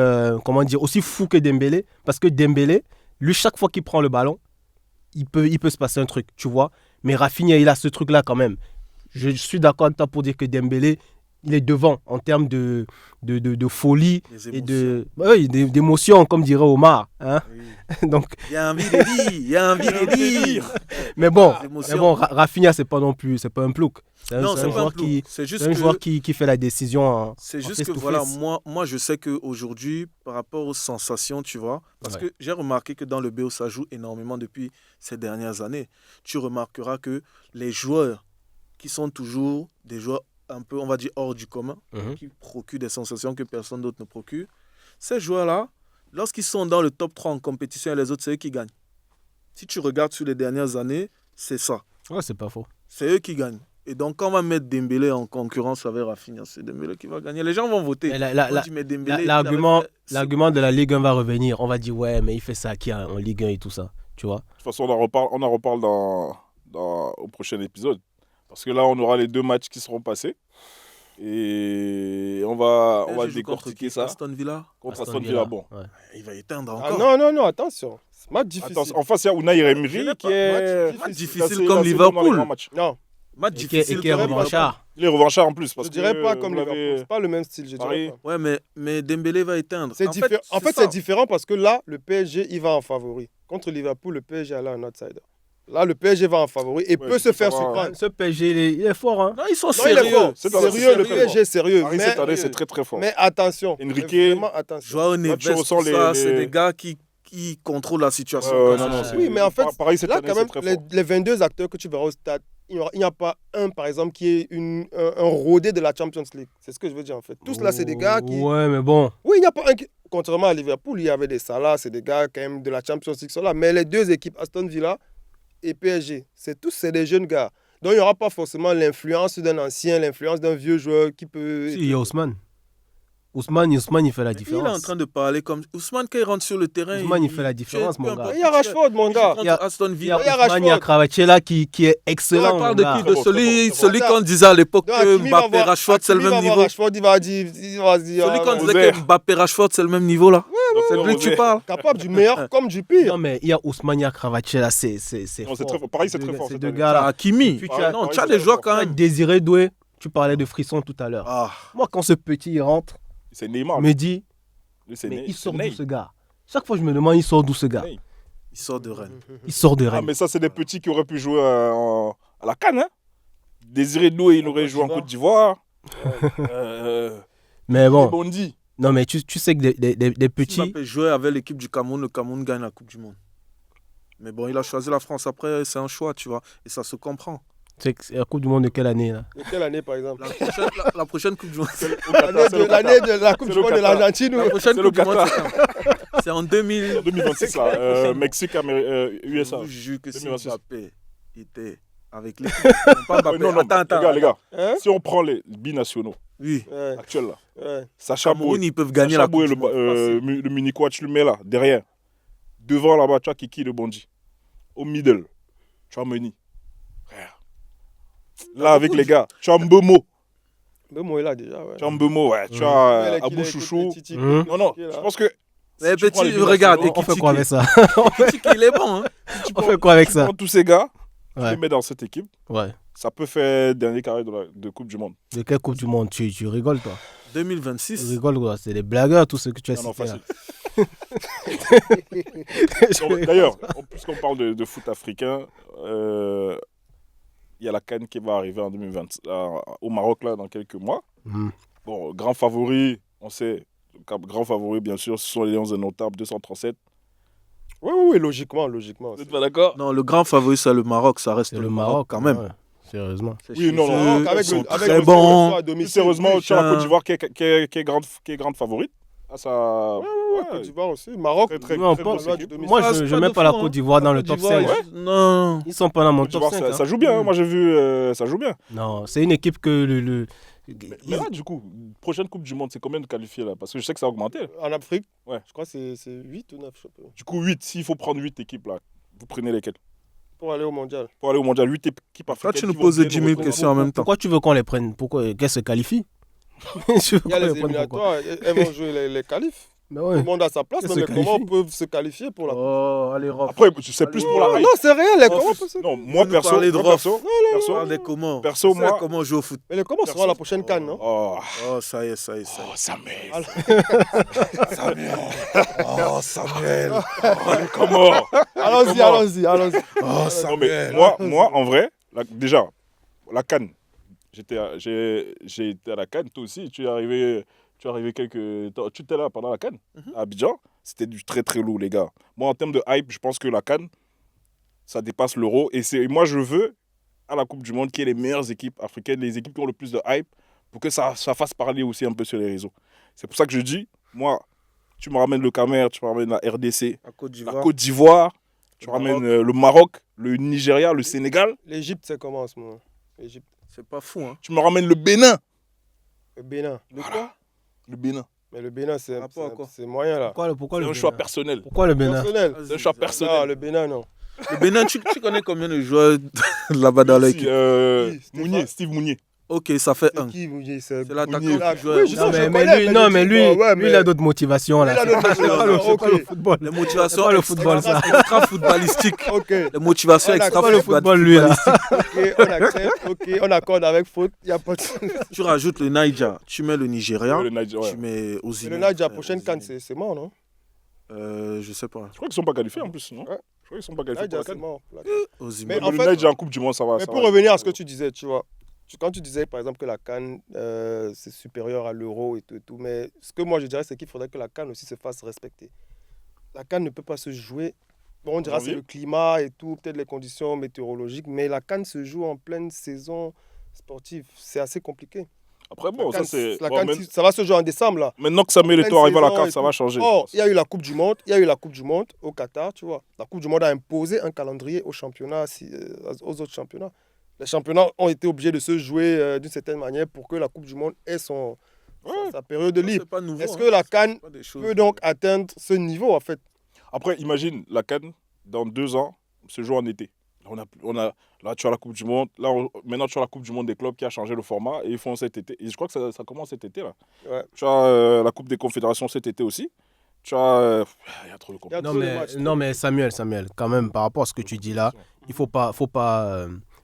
aussi fou que Dembélé, parce que Dembélé, lui, chaque fois qu'il prend le ballon, il peut se passer un truc, tu vois. Mais Rafinha, il a ce truc-là quand même. Je suis d'accord avec toi pour dire que Dembélé, il est devant en termes de folie Les et émotions. d'émotion, comme dirait Omar. Hein. Oui. Donc, Il y a envie de dire. Il y a envie de dire. mais bon, Les émotions. Rafinha, c'est pas non plus, c'est pas un plouc. C'est Non, un c'est pas un joueur flou. qui, C'est juste c'est un que. joueur qui fait la décision en C'est juste face que to voilà, face. moi je sais qu'aujourd'hui, par rapport aux sensations, tu vois, parce Ouais. que j'ai remarqué que dans le BO, ça joue énormément depuis ces dernières années. Tu remarqueras que les joueurs qui sont toujours des joueurs un peu, on va dire, hors du commun, qui procurent des sensations que personne d'autre ne procure. Ces joueurs-là, lorsqu'ils sont dans le top 3 en compétition et les autres, c'est eux qui gagnent. Si tu regardes sur les dernières années, c'est ça. Ouais, c'est pas faux. C'est eux qui gagnent. Et donc, quand on va mettre Dembélé en concurrence avec Rafinha, c'est Dembélé qui va gagner. Les gens vont voter. L'argument de la Ligue 1 va revenir. On va dire, ouais, mais il fait ça qui en Ligue 1 et tout ça. Tu vois? De toute façon, on en reparle au prochain épisode. Parce que là, on aura les 2 matchs qui seront passés. Et on va décortiquer ça. Aston Villa. Contre Aston Villa, bon. Ouais. Il va éteindre Ah encore. non, attention. C'est match difficile. En face, il y a Unai Emery qui est... Match difficile comme Liverpool. Non. Match Et difficile. qui est revanchard. Il est revanchard en plus. Parce Je dirais que pas comme vous Liverpool. l'avez- C'est pas le même style, je dirais pas. Ouais, mais Dembélé va éteindre. En fait, c'est différent parce que là, le PSG, il va en favori. Contre Liverpool, le PSG est là en outsider. Là, le PSG va en favori et peut se faire surprendre. Ce PSG, il est fort. Hein. Non, ils sont Non, il est sérieux. fort. C'est Sérieux, le très PSG est sérieux. Paris, cette année, c'est très très fort. Mais attention. Enrique, Vraiment attention. Joao Neves, tu ressens tout ça, les- c'est des gars qui contrôlent la situation. non, Oui, mais en fait, Paris, cette là, année, quand c'est même, très les, fort. les 22 acteurs que tu verras au stade, il n'y a pas un, par exemple, qui est un rodé de la Champions League. C'est ce que je veux dire, en fait. Tous là, c'est des gars qui... Ouais, mais bon. Oui, il n'y a pas un qui... Contrairement à Liverpool, il y avait des Salah, c'est des gars quand même de la Champions League qui sont là. Mais les 2 équipes, Aston Villa et PSG, c'est des jeunes gars. Donc, il n'y aura pas forcément l'influence d'un ancien, l'influence d'un vieux joueur qui peut... Si, il y a Ousmane. Ousmane, il fait la Il est en différence. train de parler comme Ousmane quand il rentre sur le terrain. Ousmane, il fait la différence, mon gars. Il y a Rashford, mon gars. Il Il y a- Aston Il y Villa. a Il y a Ousmane, il y a Rashford. Kvaratskhelia qui est excellent. On parle mon de gars. qui? De Très celui bon. qu'on disait à l'époque Donc, que Hakimi va Mbappé voir- Rashford c'est le Hakimi même va voir niveau. Rashford, il va se dire... Celui qu'on disait Rosaire. que Mbappé Rashford c'est le même niveau là. C'est de lui que tu Rosaire. parles. Capable du meilleur comme du pire. Non, mais il y a Ousmane, il y a Kvaratskhelia, c'est Non, c'est fort. très fort. Paris, c'est très fort Ces cette deux année. gars-là. Hakimi. Puis tu as- Non, tu Paris, as c'est des très joueurs fort. quand même. Désiré Doué, tu parlais de frisson tout à l'heure. Ah. Moi, quand ce petit il rentre, C'est Neymar. me dit, Lui, c'est mais Ney- il sort c'est d'où Ney. ce gars? Chaque fois, je me demande, il sort d'où ce gars? Ney. Il sort de Rennes. Il sort de Ah, Rennes. mais ça, c'est des petits qui auraient pu jouer à la CAN. Hein. Désiré Doué, il aurait joué en Côte d'Ivoire. Mais bon, Bondi. non, mais tu sais que des Si petits, Mbappé jouait avec l'équipe du Cameroun, le Cameroun gagne la Coupe du Monde. Mais bon, il a choisi la France après, c'est un choix, tu vois. Et ça se comprend. c'est la Coupe du Monde de quelle année là? De quelle année, par exemple? La prochaine Coupe du Monde. L'année de la Coupe C'est du le Monde de Qatar. l'Argentine. La ou- prochaine C'est le Coupe du Monde, Qatar. c'est en 2000. En 2026, là. Mexique, USA. Je vous jure que si 2026. Mbappé était avec l'équipe. Pas Mbappé. Non, Attends. les gars. Hein? Si on prend les binationaux Oui. Ouais, actuels, là. ouais. Sacha Boué, Cameroun, ils peuvent gagner la Coupe du Monde. le mini-quoi, tu le mets là, derrière. Devant là-bas, tu as Kiki le Bondi. Au middle, tu as Meni. Frère. Là, avec les gars, tu as Mbemo. Mais moi, il est là déjà. Ouais. Tu as Mbemo, ouais. Tu Ouais, as là, qu'il Abou est- Chouchou. Titi- Hum. Non, qui est là. je pense que. Mais si tu prends les petit, regarde, binationaux, On fait quoi avec ça? il est bon. Hein. tu On prends- fait quoi avec tu ça? prends tous ces gars, tu Ouais. les mets dans cette équipe. Ouais. Ça peut faire dernier carré de Coupe du Monde. De quelle Coupe du Monde? Tu rigoles, toi? 2026. Tu rigoles, quoi? C'est des blagueurs, tout ce que tu as Non, non, cité là. facile. Donc, d'ailleurs, puisqu'on parle de foot africain, il y a la CAN qui va arriver en 2020 au Maroc là, dans quelques mois. Mhm. Bon, grand favori, on sait, grand favori bien sûr, ce sont les Lions indomptables 237. Oui, logiquement. Vous n'êtes pas d'accord? Non, le grand favori, c'est le Maroc. Ça reste C'est le Maroc, quand même. ouais. Sérieusement. C'est Oui, chez non, eux, non, ils sont avec très le bons. à domicile. Plus sérieusement, tu as la Putain. Côte d'Ivoire qui est grande favorite. Ah, ça... Ouais, Côte d'Ivoire aussi. Maroc. Très, très, Non, très pas- grosse équipe. Moi, Ah, je c'est ne pas mets de pas la fou, Côte hein. d'Ivoire dans le Côte top d'Ivoire, 5. Non. Ils sont pas dans mon Côte top d'Ivoire, 5. ça joue bien, hein. Moi j'ai vu, ça joue bien. Non, c'est une équipe que Mais là, du coup, prochaine Coupe du Monde, c'est combien de qualifiés là? Parce que je sais que ça a augmenté. En Afrique. Ouais. Je crois que c'est 8 ou 9, je sais pas. Du coup, 8, s'il faut prendre 8 équipes là, vous prenez lesquelles? Pour aller au mondial. Pour aller au mondial, 8 équipes africaines. Toi, tu nous qui vont poses bien 10 000 nous retrouver. questions en même temps. Pourquoi tu veux qu'on les prenne? Pourquoi qu'elles se qualifient? Tu veux Il y a qu'on les les prenne pourquoi? éliminatoires, elles vont jouer les qualifs. Mais Tout ouais. le monde a sa place, Elles mais se comment qualifient. peuvent se qualifier pour la Oh, allez, Rof. Après, c'est plus pour la Non, hype. non, c'est réel, les Non, comment plus- peuvent se non, moi nous perso, parler de moi, Rof. perso, On parle des comment. Perso, C'est moi- comment on joue au foot. Mais les comment seront à la prochaine canne, non? Oh, Oh, ça y est. oh, Samuel. Alors- Samuel. Oh, Samuel. Oh, les comment? Allons-y. Oh, non, mais moi, en vrai, déjà, la CAN, j'ai été à la CAN, toi aussi, tu es arrivé quelques temps, tu étais là pendant la CAN, à Abidjan, c'était du très très lourd, les gars. Moi, en termes de hype, je pense que la CAN, ça dépasse l'euro, et moi, je veux à la Coupe du Monde, qui est les meilleures équipes africaines, les équipes qui ont le plus de hype, pour que ça fasse parler aussi un peu sur les réseaux. C'est pour ça que je dis, moi, tu me ramènes le Cameroun, tu me ramènes la RDC, La Côte la d'Ivoire. Côte d'Ivoire, tu Le ramènes Maroc. le Maroc, le Nigeria, le Sénégal, L'Égypte, c'est comment en ce moment? L'Égypte. C'est pas fou, hein. tu me ramènes le Bénin. Le Bénin. De quoi? Le Bénin. Mais le Bénin, Rapport à quoi? c'est moyen là. Pourquoi C'est le un choix Bénin? personnel. Pourquoi le Bénin? Personnel. C'est un choix Non, personnel. le Bénin, non. Le Bénin, tu connais combien de joueurs là-bas dans Si, l'équipe? Mounier, Steve Mounier. Ok, ça fait C'est un. qui, Mounier? C'est l'attaquant Mounier. qui joue. Oui, je sais, Non, je mais connais, lui, mais non, je mais dis, lui, bon, ouais, lui, mais- il a d'autres motivations là. Il a d'autres C'est pas le- motivations, c'est pas le ok. football. Les motivations C'est pas le football, ça. extra-footballistiques. Ok, Les motivations On a- C'est pas le extra-footballistiques. football, lui là. ok, on accepte, ok, on accorde avec faute, il n'y a pas de souci. Tu rajoutes le Niger, tu mets le Nigeria, Le Niger, ouais. tu mets Et Osimhen. le Niger, frère, prochaine CAN, Osimhen. c'est mort, non? Je sais pas. Je crois qu'ils sont pas qualifiés en plus, non? Ouais. Je crois qu'ils sont pas qualifiés pour Niger, la c'est CAN. mort. Osimhen. Mais en Le fait- Niger en Coupe du Monde, ça va. Mais ça pour va. revenir à ce que tu disais, tu vois, quand tu disais par exemple que la CAN c'est supérieur à l'euro et tout, mais ce que moi je dirais c'est qu'il faudrait que la CAN aussi se fasse respecter. La CAN ne peut pas se jouer, bon, on dira c'est Janvier. le climat et tout, peut-être les conditions météorologiques, mais la CAN se joue en pleine saison sportive, c'est assez compliqué. Après, bon, La ça c'est. la bon, CAN, ça va se jouer en décembre là. Maintenant que Samuel pleine Eto'o arrive à la saison CAF, et ça tout. va changer. je Or, pense. il y a eu la Coupe du Monde, il y a eu la Coupe du Monde au Qatar, tu vois. La Coupe du Monde a imposé un calendrier aux championnats, aux autres championnats. Les championnats ont été obligés de se jouer d'une certaine manière pour que la Coupe du Monde ait sa période de Ça, libre. c'est pas nouveau. Est-ce hein. que la CAN C'est pas des choses- peut donc atteindre ce niveau en fait? Après, imagine la CAN, dans 2 ans, se joue en été. Là, tu as la Coupe du Monde. Là, maintenant, tu as la Coupe du Monde des clubs qui a changé le format et ils font cet été. Et je crois que ça commence cet été là. Ouais. Tu as la Coupe des Confédérations cet été aussi. Tu as. Il y a trop de Il y a compétitions. trop de matchs. Non, mais Samuel, quand même, par rapport à ce que tu dis là, il faut pas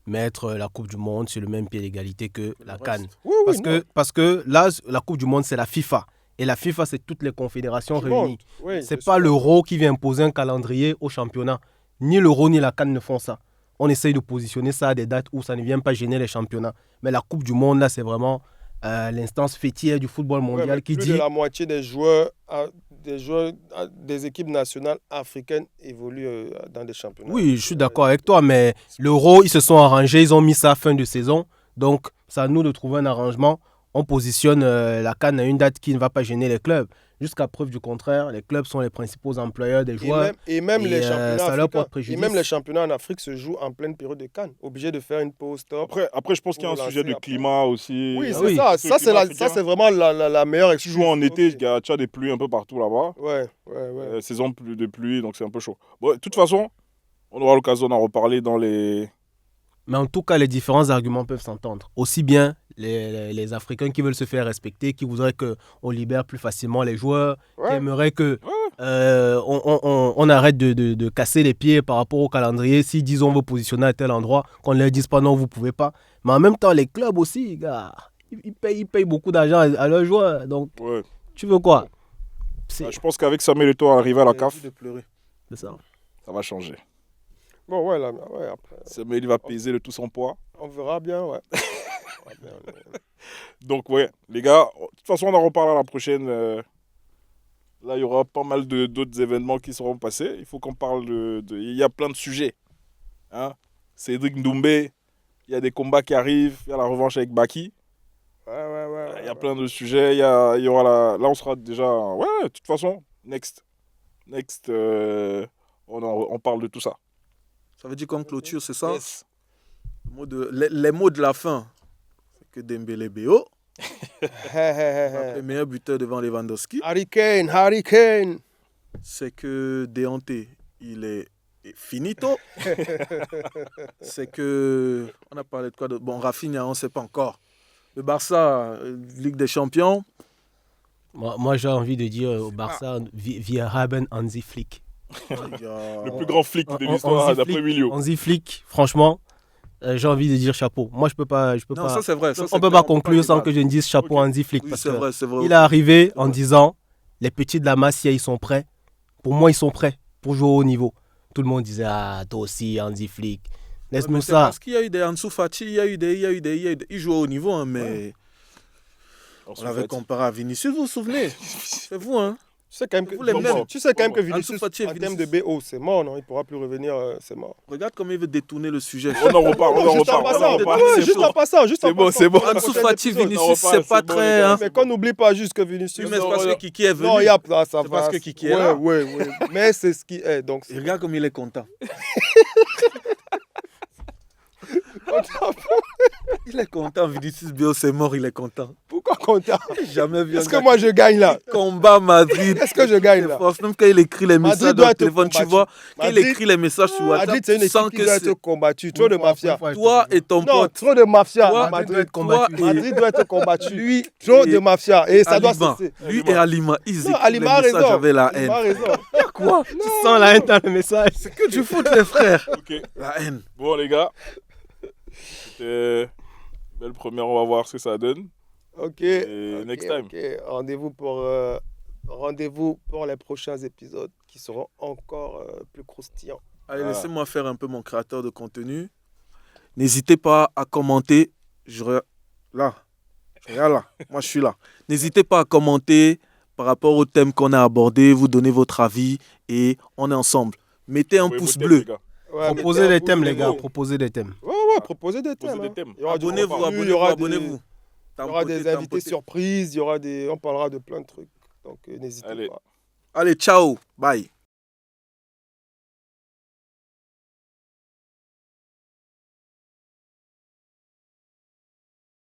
mettre la Coupe du Monde sur le même pied d'égalité que la reste. CAN. Oui, oui, non. Parce que là, la Coupe du Monde, c'est la FIFA. Et la FIFA, c'est toutes les confédérations Tout le monde. réunies. Oui, C'est je pas suis l'euro qui vient imposer un calendrier au championnat. Ni l'euro ni la CAN ne font ça. On essaye de positionner ça à des dates où ça ne vient pas gêner les championnats. Mais la Coupe du Monde, là, c'est vraiment l'instance fêtière du football d'accord. Ouais, mondial mais qui plus dit... de la moitié des joueurs des équipes nationales africaines évoluent dans des championnats. Oui, je suis d'accord avec toi, mais l'euro, ils se sont arrangés, ils ont mis ça à fin de saison. Donc, c'est à nous de trouver un arrangement. On positionne la CAN à une date qui ne va pas gêner les clubs. Jusqu'à preuve du contraire, les clubs sont les principaux employeurs des joueurs. Et même Et, les championnats ça leur africains. porte préjudice. Et même les championnats en Afrique se jouent en pleine période de Cannes, obligés de faire une pause stop. Après, je pense qu'il y a un Pour sujet de relancer climat aussi. Oui, Ah c'est oui. ça. Parce que Ça, le climat ça, africain, c'est vraiment la meilleure Tu excuse. joues en été, Ok. tu as des pluies un peu partout là-bas. Ouais. Saison de pluie, donc c'est un peu chaud. Bon, de toute façon, on aura l'occasion d'en reparler dans les. Mais en tout cas, les différents arguments peuvent s'entendre. Aussi bien les Africains qui veulent se faire respecter, qui voudraient qu'on libère plus facilement les joueurs, qui Ouais. aimeraient que on arrête de casser les pieds par rapport au calendrier. S'ils disent on veut positionner à tel endroit, qu'on ne leur dise pas non, vous ne pouvez pas. Mais en même temps, les clubs aussi, gars, ils payent beaucoup d'argent à leurs joueurs. Donc, Ouais. tu veux quoi? C'est Je pense qu'avec Samuel Eto'o arrivé à la J'ai CAF, envie de pleurer. c'est ça. ça va changer. Bon, ouais, après, Samuel il va peser de tout son poids. on verra bien, ouais. On verra bien, Donc, ouais, les gars, de toute façon, on en reparlera la prochaine. Là, il y aura pas mal d'autres événements qui seront passés. Il faut qu'on parle il y a plein de sujets. Hein? Cédric Ndoumbe, il y a des combats qui arrivent. Il y a la revanche avec Baki. Ouais. Il y a plein de sujets. Il y aura là, on sera déjà. Ouais, de toute façon, next. On parle de tout ça. Ça veut dire qu'en clôture, c'est ça? Yes. Les mots de la fin, c'est que Dembélé BO, le meilleur buteur devant Lewandowski, Harry Kane. c'est que Deontay, il est finito. C'est que, on a parlé de quoi d'autre? Bon, Rafinha, on ne sait pas encore. Le Barça, Ligue des Champions, Moi, j'ai envie de dire au Barça, wir haben Hansi Flick. il y a- Le plus grand flic de l'histoire Hansi d'après Flick, Emilio. Hansi Flick, franchement, j'ai envie de dire chapeau. Moi, je peux pas. Non, ça c'est vrai. Ça, On c'est peut clair, pas conclure sans que je ne dise chapeau Ok. Hansi Flick. Oui, Parce c'est que vrai, c'est vrai. il est arrivé en disant les petits de la Masia, ils sont prêts. Pour moi, ils sont prêts pour jouer au haut niveau. Tout le monde disait ah, toi aussi, Hansi Flick. Laisse-nous Mais c'est ça. parce qu'il y a eu des Ansu Fati, il y a eu des. Ils jouent au niveau, hein, mais on l'avait comparé à Vinicius, vous vous souvenez? C'est vous, hein? Tu sais quand même que, Vous les mêmes. tu sais quand même que Ansu Vinicius, Fati et en termes de Vinicius. BO, c'est mort, non? Il ne pourra plus revenir, c'est mort. Regarde comment il veut détourner le sujet. On en reparle, on en Juste en reparle. passant, on en reparle. ouais, c'est juste bon. en passant, juste en C'est bon, passant. c'est bon. Pour le Ansu prochain Fati, épisode. Vinicius, on c'est reparle, pas c'est bon, très. les gars. hein. Mais qu'on n'oublie pas juste que Vinicius. Oui, mais c'est parce que Kiki est venu. Non, il y a ça C'est va. parce que Kiki est là. Ouais. Mais c'est ce qui est. Donc, Et regarde comme il est content. Il est content, Vinicius Bio, c'est mort, il est content. pourquoi content? Jamais vu un Est-ce que gars moi je gagne là? qui combat Madrid. Est-ce que je gagne là? Force, même quand il écrit les Madrid messages doit dans le être téléphone, tu combattu. vois, quand il Madrid- écrit les messages sur WhatsApp, Madrid, c'est une tu sens équipe qui que doit c'est être combattue. Trop de mafia. toi et ton Non, pote. trop de mafia. Toi, Madrid doit être combattu. toi et- Madrid doit être combattu. Lui Trop et de mafia. Et ça doit Alima. cesser. Lui et Alima, ils Non, écrivent les Alima a messages raison. avec la Alima a haine. raison. Quoi Tu sens la haine dans le message. C'est que du foot, les frères. Ok. La haine. Bon, les gars, c'était une belle première. On va voir ce que ça donne. Ok. Et Ok, next time. ok. Rendez-vous pour les prochains épisodes qui seront encore plus croustillants. Allez, Ah. laissez-moi faire un peu mon créateur de contenu. N'hésitez pas à commenter. Là, regarde là, moi je suis là. N'hésitez pas à commenter par rapport au thème qu'on a abordé, vous donnez votre avis et on est ensemble. Mettez un Oui, pouce vos thèmes, bleu. les gars. Ouais, Proposez mettez un des pouce thèmes, les bleu. gars. Proposez des thèmes. Ouais, proposez des thèmes. des hein. thèmes. Il y aura du Abonnez-vous, contenu, il y abonnez-vous, aura abonnez-vous. Il y aura des invités surprises, on parlera de plein de trucs. Donc n'hésitez Allez. pas. Allez, ciao, bye.